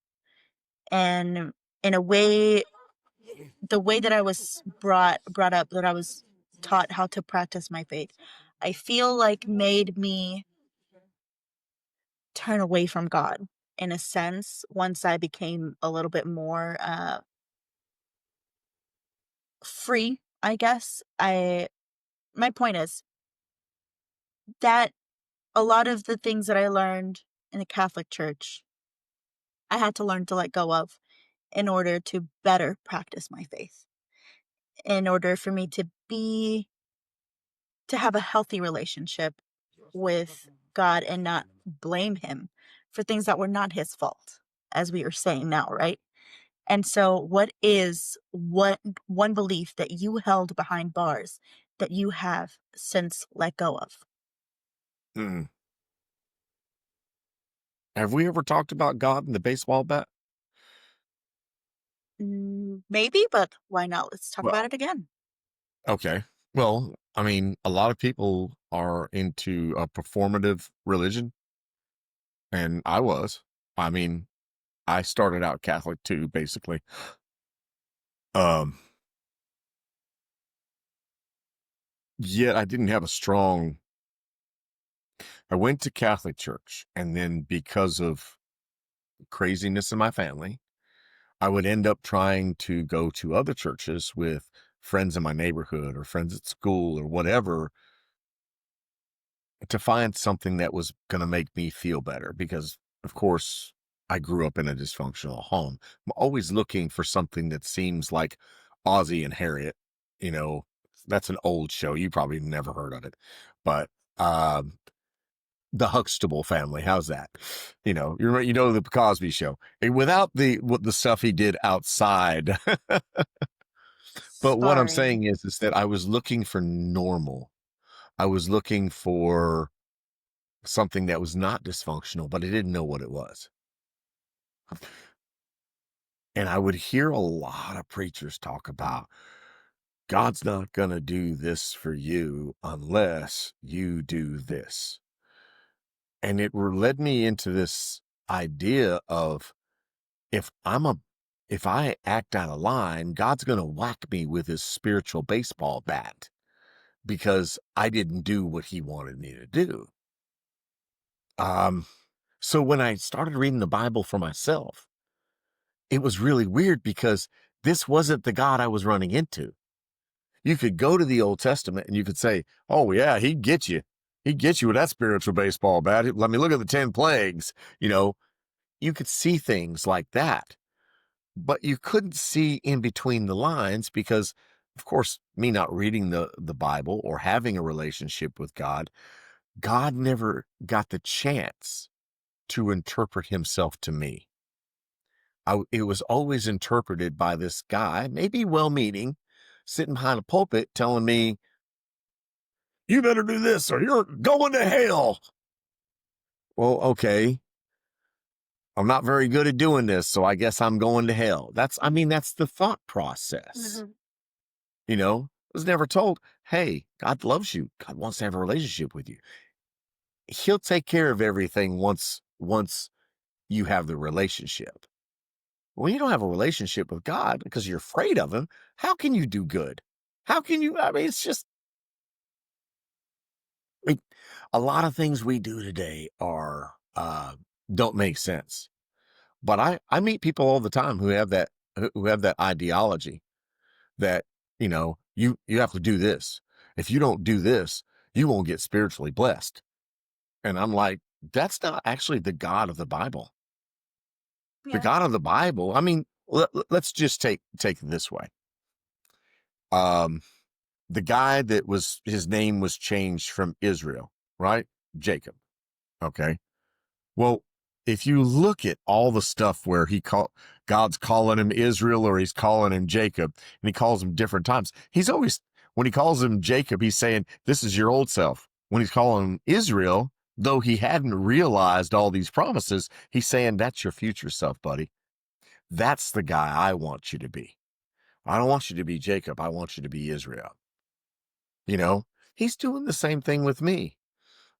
And in a way, the way that I was brought up, that I was taught how to practice my faith, I feel like made me turn away from God in a sense once I became a little bit more free, I guess. I My point is that a lot of the things that I learned in the Catholic Church, I had to learn to let go of in order to better practice my faith, in order for me to have a healthy relationship with God and not blame him for things that were not his fault, as we are saying now, right? And so what one belief that you held behind bars that you have since let go of? Hmm. Have we ever talked about God and the baseball bat? Maybe, but why not? Let's talk about Well, it again. okay. Well, I mean, a lot of people are into a performative religion, and I was. I mean, I started out Catholic too, basically. Um, Yet I didn't have a strong. I went to Catholic church, and then because of craziness in my family, I would end up trying to go to other churches with friends in my neighborhood or friends at school or whatever to find something that was going to make me feel better because, of course, I grew up in a dysfunctional home. I'm always looking for something that seems like Ozzie and Harriet. You know, that's an old show. You probably never heard of it, but um, the Huxtable family. How's that? You know the Cosby Show. Without the stuff he did outside. But what I'm Sorry. saying is that I was looking for normal. I was looking for something that was not dysfunctional, but I didn't know what it was. And I would hear a lot of preachers talk about God's not going to do this for you unless you do this. And it led me into this idea of if I'm a if I act out of line, God's going to whack me with his spiritual baseball bat because I didn't do what he wanted me to do. Um, so when I started reading the Bible for myself, it was really weird because this wasn't the God I was running into. You could go to the Old Testament and you could say, "Oh yeah, he'd get you. He'd get you with that spiritual baseball bat. Let me look at the 10 plagues." You could see things like that, but you couldn't see in between the lines because, of course, me not reading the Bible or having a relationship with God, God never got the chance to interpret himself to me. It was always interpreted by this guy, maybe well meaning, sitting behind a pulpit telling me, "You better do this or you're going to hell." Well, okay. I'm not very good at doing this, so I guess I'm going to hell. That's the thought process. Mhm. I was never told, hey, God loves you. God wants to have a relationship with you. He'll take care of everything once you have the relationship. When you don't have a relationship with God because you're afraid of him, how can you do good? How can you? I mean, it's just like a lot of things we do today are don't make sense. But I meet people all the time who have that ideology that you have to do this. If you don't do this, you won't get spiritually blessed. And I'm like, that's not actually the God of the Bible. The Yeah. God of the Bible. I mean, let's just take it this way. Um, the guy that was his name was changed from Israel, right? Jacob. Okay. Well, if you look at all the stuff where God's calling him Israel or he's calling him Jacob, and he calls him different times, he's always when he calls him Jacob, he's saying, "This is your old self." When he's calling him Israel, though he hadn't realized all these promises, he's saying, "That's your future self, buddy. That's the guy I want you to be. I don't want you to be Jacob. I want you to be Israel." You know, he's doing the same thing with me.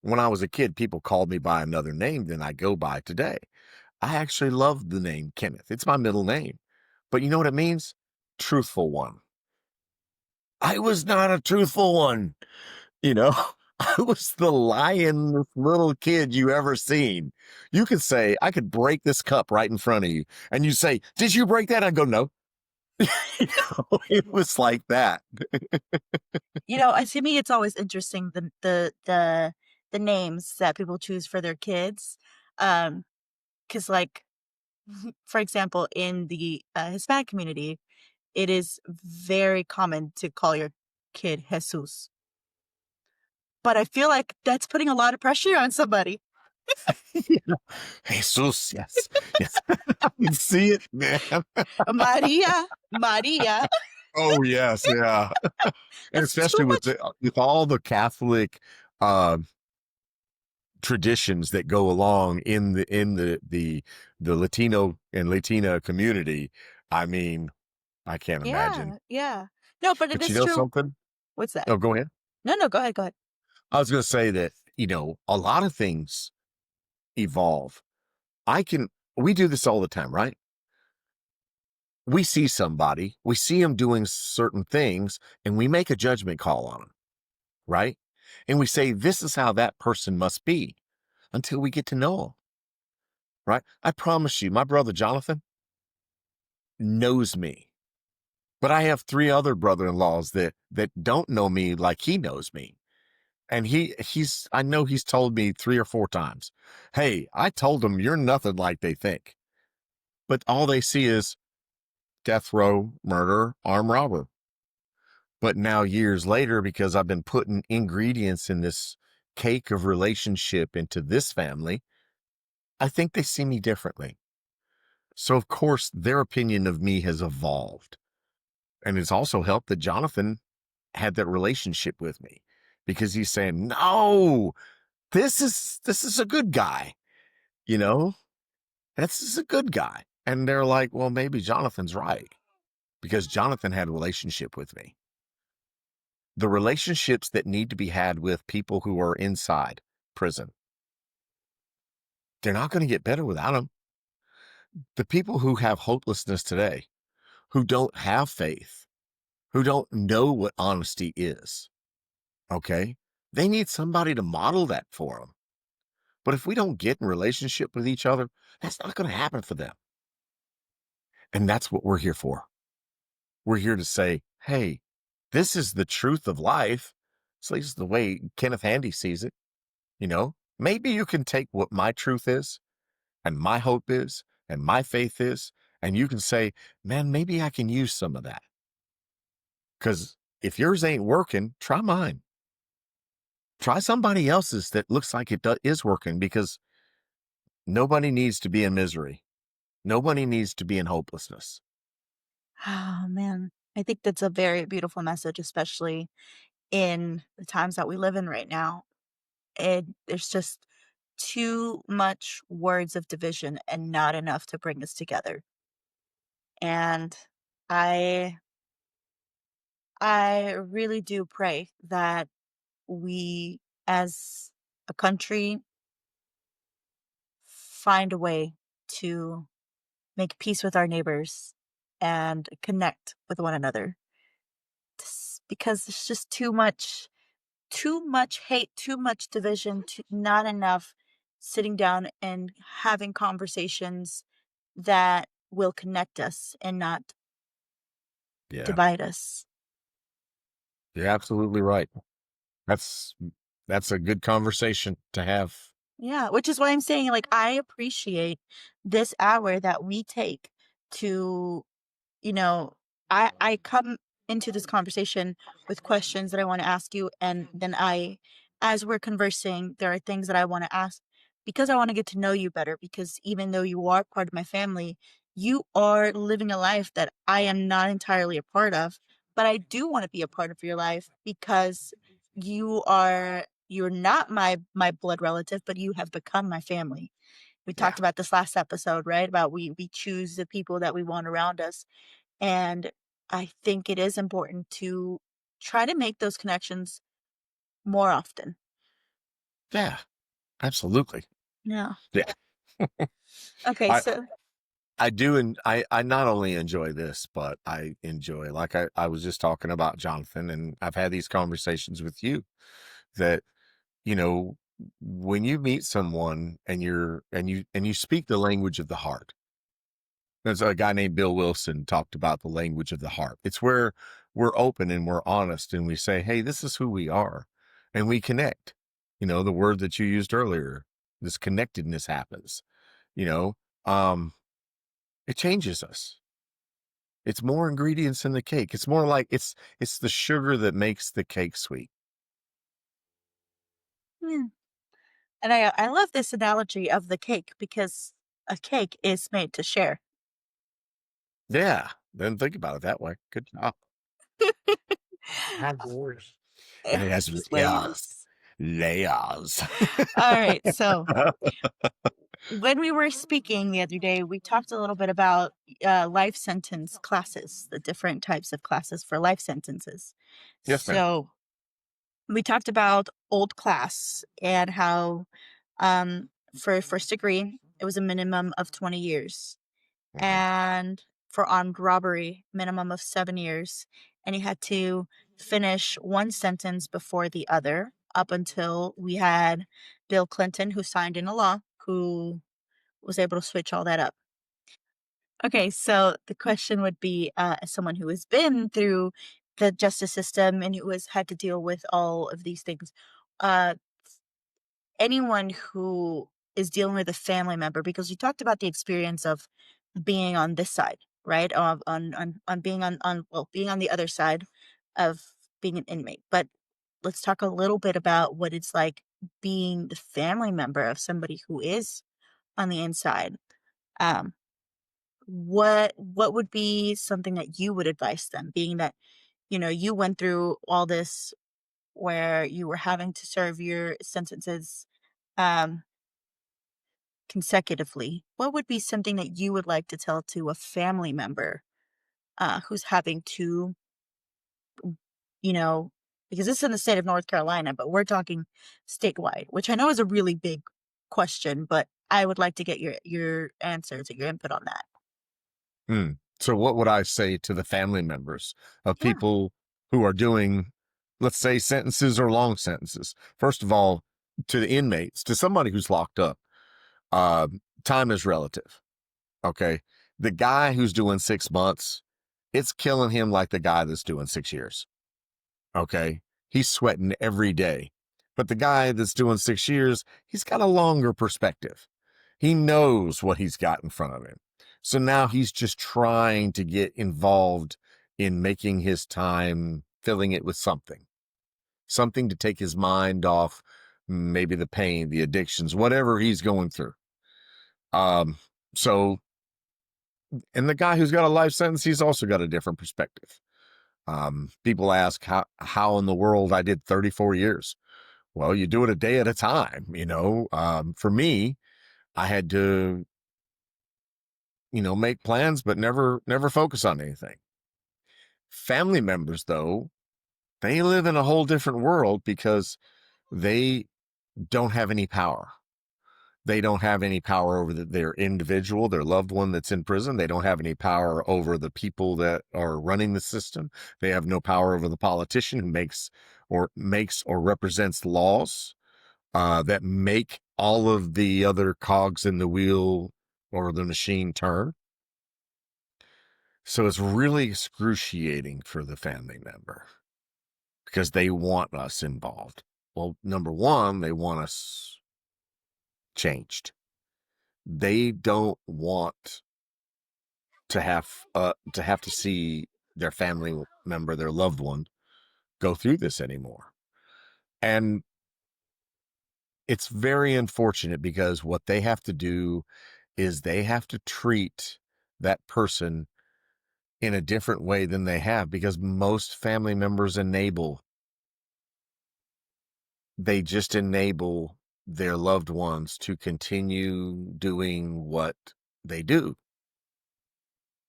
When I was a kid, people called me by another name than I go by today. I actually love the name Kenneth. It's my middle name. But you know what it means? Truthful one. I was not a truthful one, you know. I was the lying little kid you ever seen. You could say, I could break this cup right in front of you. And you say, "Did you break that?" I go, "No." It was like that. To me, it's always interesting the names that people choose for their kids. Because like, for example, in the Hispanic community, it is very common to call your kid Jesus. But I feel like that's putting a lot of pressure on somebody. Yeah. Jesus, yes. Yes. I can see it, man. Maria, Maria. Oh, yes, yeah. And That's too especially with much. with all the Catholic, uh, traditions that go along in the Latino and Latina community. I mean, I can't imagine. Yeah, yeah. No, but it But you is know true. something? What's that? Oh, go ahead. No, no, go ahead, go ahead. I was going to say that, a lot of things evolve. I can, we do this all the time, right? We see somebody, we see them doing certain things, and we make a judgment call on them, right? And we say, this is how that person must be until we get to know them, right? I promise you, my brother Jonathan knows me, but I have three other brother-in-laws that don't know me like he knows me. And I know he's told me 3 or 4 times, hey, I told them you're nothing like they think. But all they see is death row, murder, armed robber. But now, years later, because I've been putting ingredients in this cake of relationship into this family, I think they see me differently. So, of course, their opinion of me has evolved. And it's also helped that Jonathan had that relationship with me because he's saying, no, this is a good guy, you know, this is a good guy. And they're like, well, maybe Jonathan's right because Jonathan had a relationship with me. The relationships that need to be had with people who are inside prison, they're not going to get better without them. The people who have hopelessness today, who don't have faith, who don't know what honesty is, okay, they need somebody to model that for them. But if we don't get in relationship with each other, that's not going to happen for them. And that's what we're here for. We're here to say, hey, this is the truth of life. At least the way Kenneth Handy sees it. Maybe you can take what my truth is and my hope is and my faith is, and you can say, man, maybe I can use some of that. Because if yours ain't working, try mine. Try somebody else's that looks like is working, because nobody needs to be in misery. Nobody needs to be in hopelessness. Oh, man. I think that's a very beautiful message, especially in the times that we live in right now. There's just too much words of division and not enough to bring us together. And I I really do pray that we as a country find a way to make peace with our neighbors and connect with one another. Because it's just too much hate, too much division, not enough sitting down and having conversations that will connect us and not Yeah, divide us. you're absolutely right. That's that's a good conversation to have. Yeah, which is why I'm saying, like, I appreciate this hour that we take to, you know, I come into this conversation with questions that I want to ask you, and then as we're conversing, there are things that I want to ask because I want to get to know you better. Because even though you are part of my family, you are living a life that I am not entirely a part of, but I do want to be a part of your life because you're not my blood relative, but you have become my family. We Yeah, talked about this last episode, right? About we choose the people that we want around us, and I think it is important to try to make those connections more often. yeah, absolutely. Yeah. Yeah. Okay, I so I do, and I not only enjoy this, but I enjoy, like I was just talking about Jonathan, and I've had these conversations with you that, you know, when you meet someone and you speak the language of the heart. There's a guy named Bill Wilson talked about the language of the heart. It's where we're open and we're honest and we say, hey, this is who we are. And we connect. The word that you used earlier, this connectedness happens, you know, um, it changes us. It's more ingredients in the cake. It's more like it's the sugar that makes the cake sweet. yeah. And I love this analogy of the cake because a cake is made to share. Yeah. Then think about it that way. Good job. Had yours. Eh, It has, Just yeah. layers. Layers. All right. So when we were speaking the other day, we talked a little bit about life sentence classes, the different types of classes for life sentences. Yes, ma'am. So we talked about old class and how for first degree, it was a minimum of 20 years. Mhm. And for armed robbery, minimum of 7 years. And you had to finish one sentence before the other up until we had Bill Clinton, who signed in a law, who was able to switch all that up. Okay, so the question would be, as someone who has been through the justice system and who has had to deal with all of these things, uh, anyone who is dealing with a family member, because you talked about the experience of being on this side, right? Of on being on well, being on the other side of being an inmate. But let's talk a little bit about what it's like being the family member of somebody who is on the inside. Um, what would be something that you would advise them, being that, you went through all this where you were having to serve your sentences um consecutively? What would be something that you would like to tell to a family member who's having to, you know, because this is in the state of North Carolina, but we're talking statewide, which I know is a really big question, but I would like to get your answers, your input on that. So, what would I say to the family members of Yeah. people who are doing, let's say, sentences or long sentences? First of all, to the inmates, to somebody who's locked up, uh, time is relative. Okay. The guy who's doing 6 months, it's killing him like the guy that's doing 6 years. Okay. He's sweating every day. But the guy that's doing 6 years, he's got a longer perspective. He knows what he's got in front of him. So now he's just trying to get involved in making his time, filling it with something, something to take his mind off maybe the pain, the addictions, whatever he's going through. Um, so, and the guy who's got a life sentence, he's also got a different perspective. People ask how in the world I did 34 years. Well, you do it a day at a time, you know. For me, I had to, make plans, but never focus on anything. Family members, though, they live in a whole different world because they don't have any power. They don't have any power over their individual, their loved one that's in prison. They don't have any power over the people that are running the system. They have no power over the politician who makes or represents laws that make all of the other cogs in the wheel or the machine turn. So it's really excruciating for the family member because they want us involved. Well, number one, they want us changed. They don't want to see their family member, their loved one, go through this anymore. And it's very unfortunate because what they have to do is they have to treat that person in a different way than they have because most family members just enable their loved ones to continue doing what they do.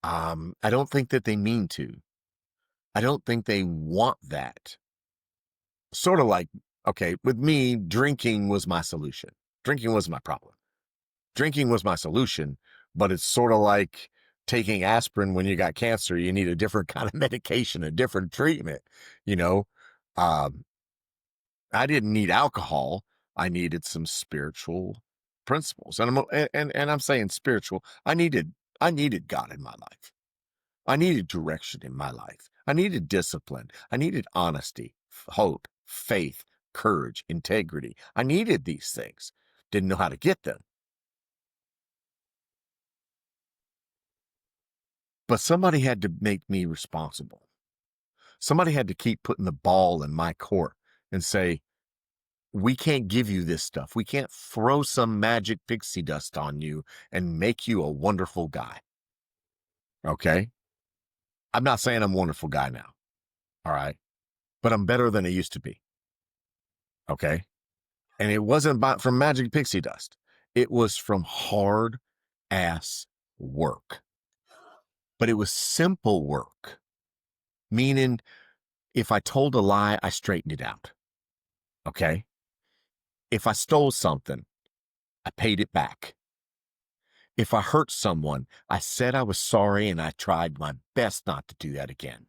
I don't think that they mean to. I don't think they want that. Sort of like, okay, with me, drinking was my solution. Drinking was my problem. Drinking was my solution, but it's sort of like taking aspirin when you got cancer. You need a different kind of medication, a different treatment, you know. Um, I didn't need alcohol. I needed some spiritual principles. And I'm saying spiritual. I needed God in my life. I needed direction in my life. I needed discipline. I needed honesty, hope, faith, courage, integrity. I needed these things. Didn't know how to get them. But somebody had to make me responsible. Somebody had to keep putting the ball in my court and say, we can't give you this stuff. We can't throw some magic pixie dust on you and make you a wonderful guy. Okay. I'm not saying I'm a wonderful guy now. All right. But I'm better than I used to be. Okay. And it wasn't from magic pixie dust. It was from hard ass work. But it was simple work, meaning if I told a lie, I straightened it out. Okay. If I stole something, I paid it back. If I hurt someone, I said I was sorry and I tried my best not to do that again.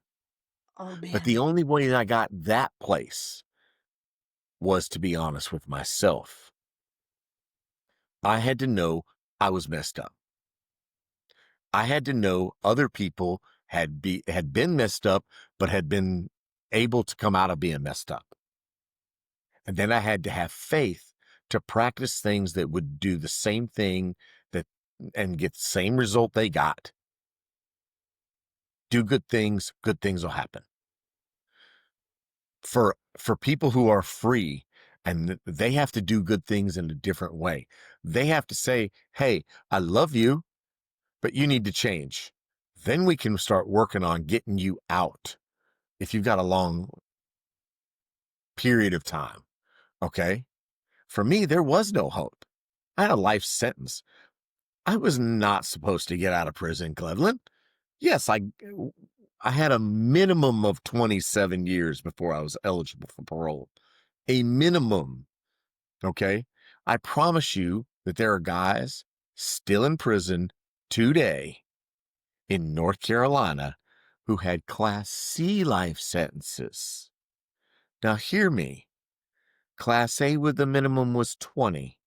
Oh But man. the only way that I got that place was to be honest with myself. I had to know I was messed up. I had to know other people had been messed up, but had been able to come out of being messed up. And then I had to have faith to practice things that would do the same thing that and get the same result they got. Do good things will happen. For people who are free and they have to do good things in a different way. They have to say, "Hey, I love you, but you need to change." Then we can start working on getting you out if you've got a long period of time. Okay. For me, there was no hope. I had a life sentence. I was not supposed to get out of prison, Cleveland. Yes, I had a minimum of 27 years before I was eligible for parole. A minimum. Okay. I promise you that there are guys still in prison today in North Carolina who had Class C life sentences. Now, hear me. Class A with the minimum was 20.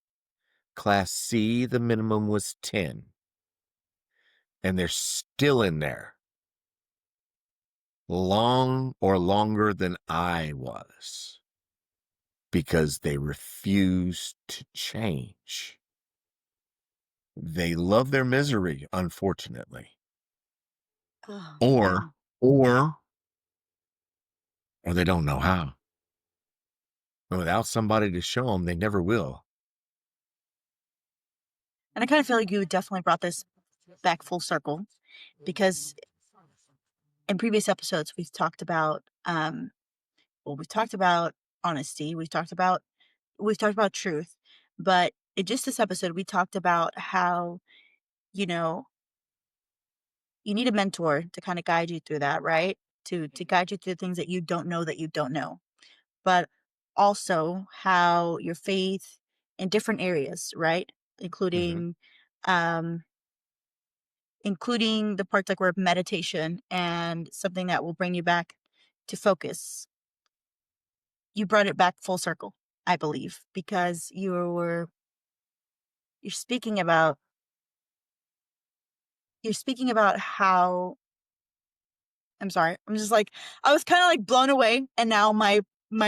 Class C, the minimum was 10. And they're still in there long or longer than I was because they refuse to change. They love their misery, unfortunately. Oh Or, man. or, or they don't know how. And without somebody to show them, they never will. And I kind of feel like you definitely brought this back full circle because in previous episodes we've talked about we've talked about honesty, we've talked about truth, but in just this episode we talked about how, you know, you need a mentor to kind of guide you through that, right? To guide you through things that you don't know that you don't know. But also how your faith in different areas, right? Hmm. Including um including the parts like where meditation and something that will bring you back to focus. You brought it back full circle, I believe, because you're speaking about how I'm sorry. I'm just like I was kind of like blown away and now my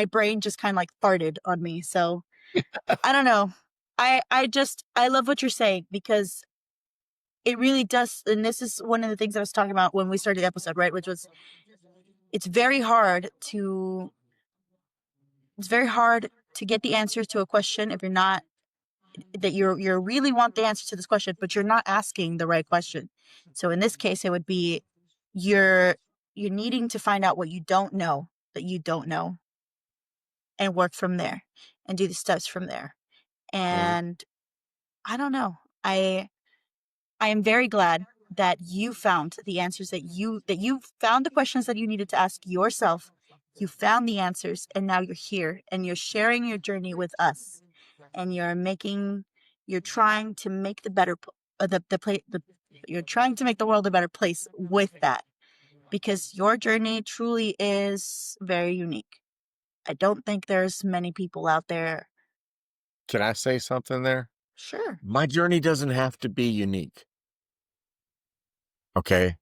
brain just kind of like farted on me. So, I don't know. I love what you're saying because it really does, and this is one of the things I was talking about when we started the episode, right? Which was it's very hard to it's very hard to get the answers to a question if you're not that you're really want the answer to this question, but you're not asking the right question. So in this case, it would be you're you're needing to find out what you don't know that you don't know and work from there and do the steps from there. Mhm. And I don't know. I am very glad that you found the answers that you found the questions that you needed to ask yourself. You found the answers and now you're here and you're sharing your journey with us. And you're trying to make the better the place the you're trying to make the world a better place with that because your journey truly is very unique. I don't think there's many people out there. Can I say something there? Sure. My journey doesn't have to be unique. Okay.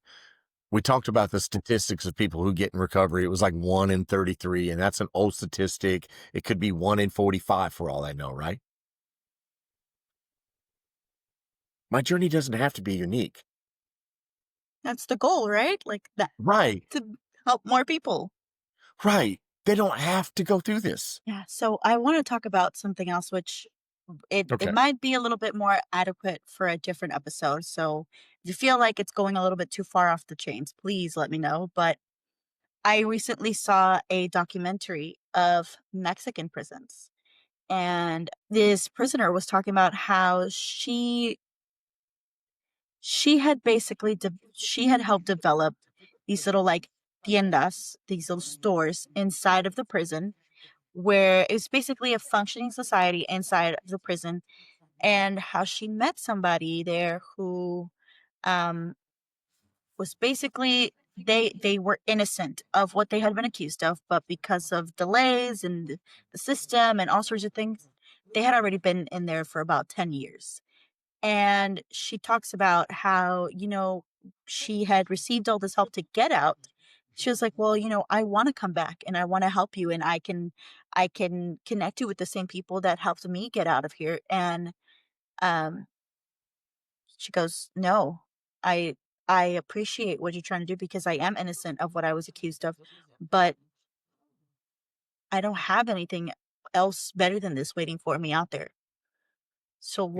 We talked about the statistics of people who get in recovery. It was like 1 in 33, and that's an old statistic. It could be 1 in 45 for all I know, right? My journey doesn't have to be unique. That's the goal, right? Like that Right. to help more people. Right. They don't have to go through this. Yeah, so I wanna talk about something else, which it Okay. might be a little bit more adequate for a different episode, so if you feel like it's going a little bit too far off the chains, please let me know, but I recently saw a documentary of Mexican prisons, And this prisoner was talking about how she had basically she had helped develop these little like tiendas, these little stores inside of the prison, where it's basically a functioning society inside of the prison, and how she met somebody there who um was basically they were innocent of what they had been accused of, but because of delays and the system and all sorts of things, they had already been in there for about 10 years. And she talks about how, she had received all this help to get out. She was like, "Well, I want to come back and I want to help you, and I can connect you with the same people that helped me get out of here." And um she goes, "No, I I appreciate what you're trying to do because I am innocent of what I was accused of, but I don't have anything else better than this waiting for me out there. So Yeah.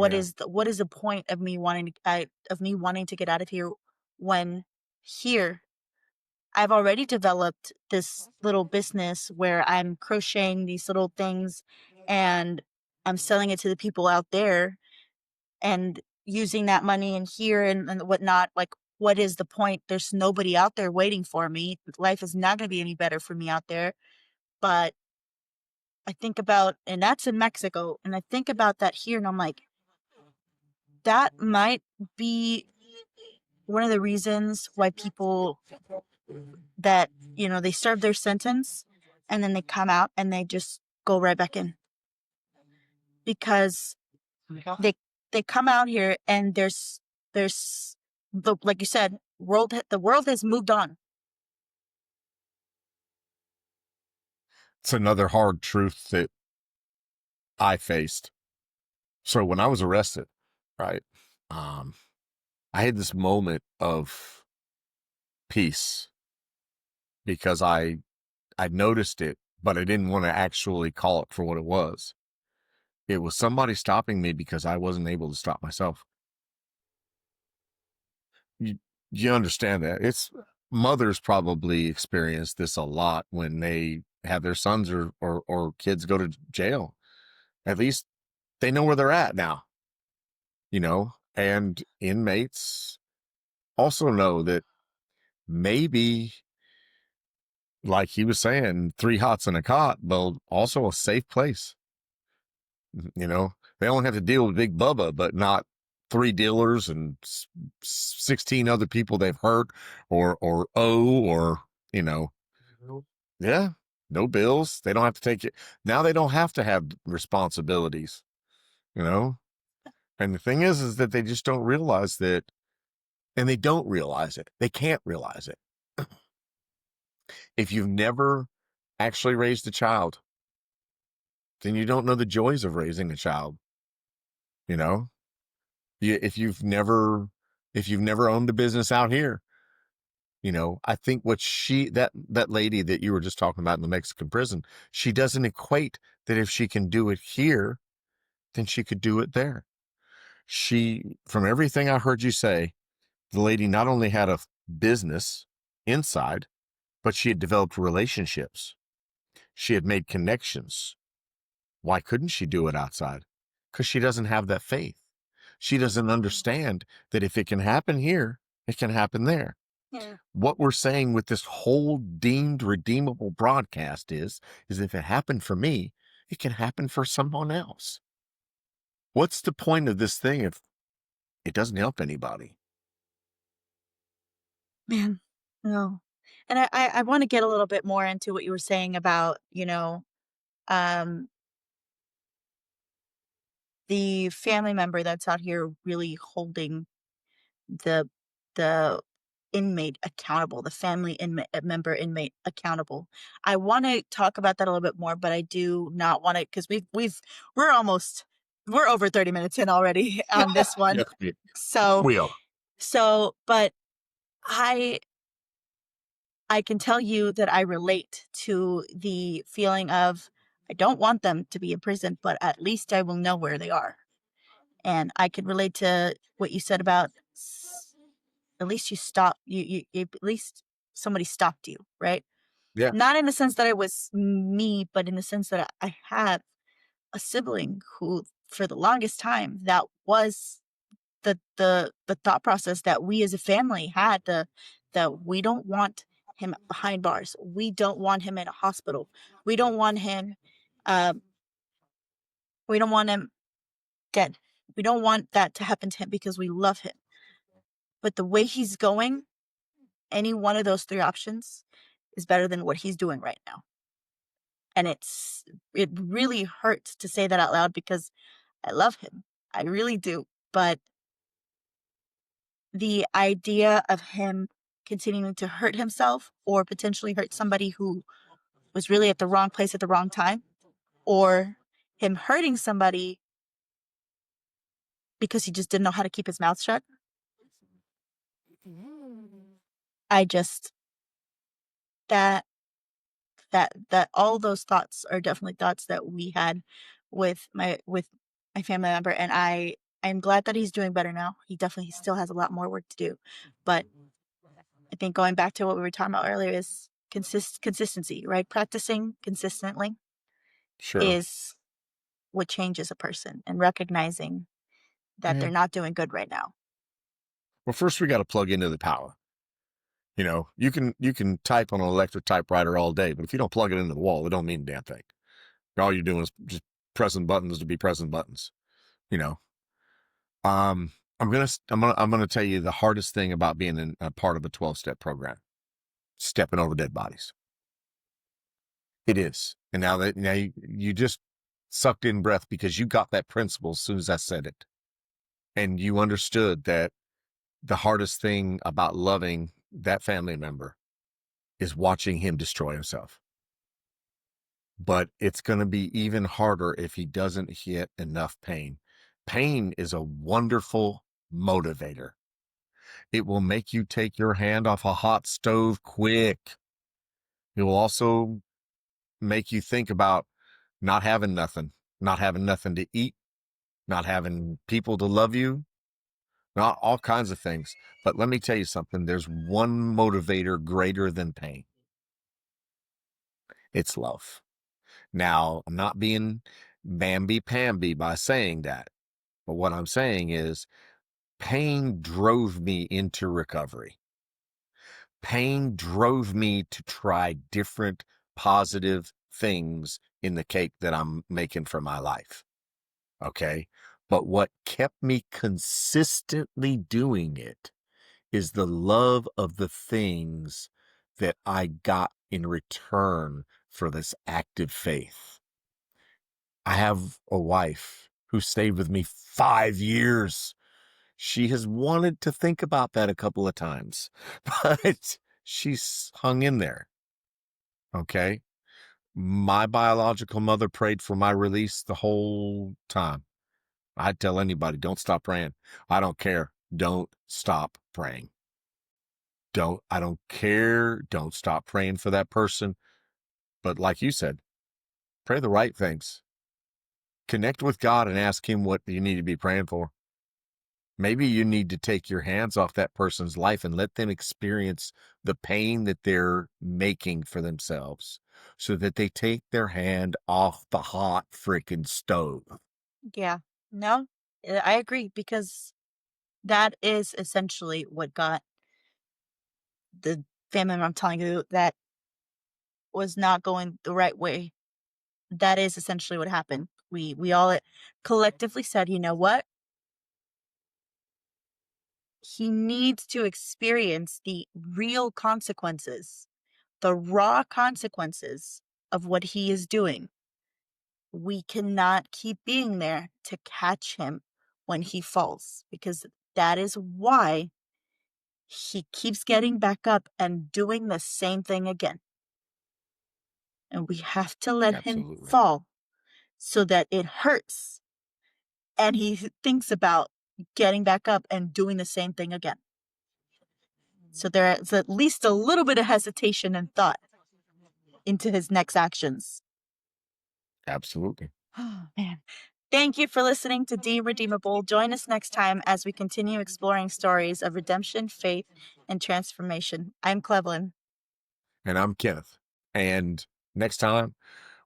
what is the point of me wanting to get out of here when here I've already developed this little business where I'm crocheting these little things and I'm selling it to the people out there and using that money in here and whatnot. Like, what is the point? There's nobody out there waiting for me. Life is not going to be any better for me out there." But I think about, and that's in Mexico, and I think about that here, and I'm like, that might be one of the reasons why people that, they serve their sentence and then they come out and they just go right back in because they they come out here and there's like you said, the world has moved on. It's another hard truth that I faced. So when I was arrested, right, um, I had this moment of peace because I noticed it, but I didn't want to actually call it for what it was. It was somebody stopping me because I wasn't able to stop myself. You, you understand that? It's mothers probably experience this a lot when they have their sons or kids go to jail. At least they know where they're at now, and inmates also know that maybe, like he was saying, three hots in a cot, but also a safe place. They only have to deal with Big Bubba, but not three dealers and 16 other people they've hurt or owe or, you know, yeah, no bills. They don't have to take it. Now they don't have to have responsibilities, you know? And the thing is that they just don't realize that, and they don't realize it. They can't realize it. If you've never actually raised a child, then you don't know the joys of raising a child, you know? You, if you've never owned a business out here, I think what that lady that you were just talking about in the Mexican prison, she doesn't equate that if she can do it here, then she could do it there. From everything I heard you say, the lady not only had a business inside, but she had developed relationships. She had made connections. Why couldn't she do it outside? Because she doesn't have that faith. She doesn't understand that if it can happen here, it can happen there. Yeah. What we're saying with this whole deemed redeemable broadcast is if it happened for me, it can happen for someone else. What's the point of this thing if it doesn't help anybody? Man, no. And I want to get a little bit more into what you were saying about, um, the family member that's out here really holding the the inmate accountable, the family inmate accountable. I want to talk about that a little bit more, but I do not want to because we're almost we're over 30 minutes in already on this one. Yes, we So we are. but I I can tell you that I relate to the feeling of I don't want them to be in prison, but at least I will know where they are. And I can relate to what you said about at least you stop at least somebody stopped you, right? Yeah. Not in the sense that it was me, but in the sense that I had a sibling who, for the longest time, that was the thought process that we as a family had, the that we don't want him behind bars. We don't want him in a hospital. We don't want him, um, we don't want him dead. We don't want that to happen to him because we love him. But the way he's going, any one of those 3 options is better than what he's doing right now. And it really hurts to say that out loud because I love him. I really do. But the idea of him continuing to hurt himself or potentially hurt somebody who was really at the wrong place at the wrong time, or him hurting somebody because he just didn't know how to keep his mouth shut, I just that that all those thoughts are definitely thoughts that we had with my family member, and I'm glad that he's doing better now. He definitely still has a lot more work to do, but I think going back to what we were talking about earlier is consistency, right? Practicing consistently Sure. is what changes a person, and recognizing that they're Man. not doing good right now. Well, first we got to plug into the power. You can type on an electric typewriter all day, but if you don't plug it into the wall, it don't mean a damn thing. All you're doing is just pressing buttons to be pressing buttons. You know. I'm gonna tell you the hardest thing about being a part of a 12-step program: stepping over dead bodies. It is. And now you just sucked in breath because you got that principle as soon as I said it, and you understood that the hardest thing about loving that family member is watching him destroy himself. But it's going to be even harder if he doesn't hit enough pain. Pain is a wonderful motivator. It will make you take your hand off a hot stove quick. It will also make you think about not having nothing, not having nothing to eat, not having people to love you, not all kinds of things. But let me tell you something: there's one motivator greater than pain. It's love. Now, I'm not being Bambi Pamby by saying that, but what I'm saying is pain drove me into recovery. Pain drove me to try different positive things in the cake that I'm making for my life. Okay. But what kept me consistently doing it is the love of the things that I got in return for this active faith. I have a wife who stayed with me 5 years. She has wanted to think about that a couple of times, but she's hung in there. Okay. My biological mother prayed for my release the whole time. I'd tell anybody, don't stop praying. I don't care. Don't stop praying. I don't care. Don't stop praying for that person. But like you said, pray the right things. Connect with God and ask Him what you need to be praying for. Maybe you need to take your hands off that person's life and let them experience the pain that they're making for themselves so that they take their hand off the hot freaking stove. Yeah. No, I agree because that is essentially what got the family member I'm telling you that was not going the right way. That is essentially what happened. We all collectively said, "You know what? He needs to experience the real consequences, the raw consequences of what he is doing. We cannot keep being there to catch him when he falls because that is why he keeps getting back up and doing the same thing again. And we have to let him Absolutely. fall so that it hurts and he thinks about getting back up and doing the same thing again. So there is at least a little bit of hesitation and thought into his next actions. Absolutely. Oh, man. Thank you for listening to Deem Redeemable. Join us next time as we continue exploring stories of redemption, faith, and transformation. I'm Clevelyn. And I'm Kenneth. And next time,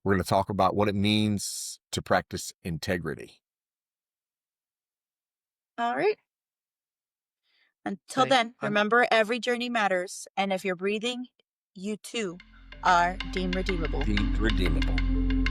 We're going to talk about what it means to practice integrity. All right. Until Okay. then, remember every journey matters. And if you're breathing, you too are deemed redeemable. Deemed redeemable.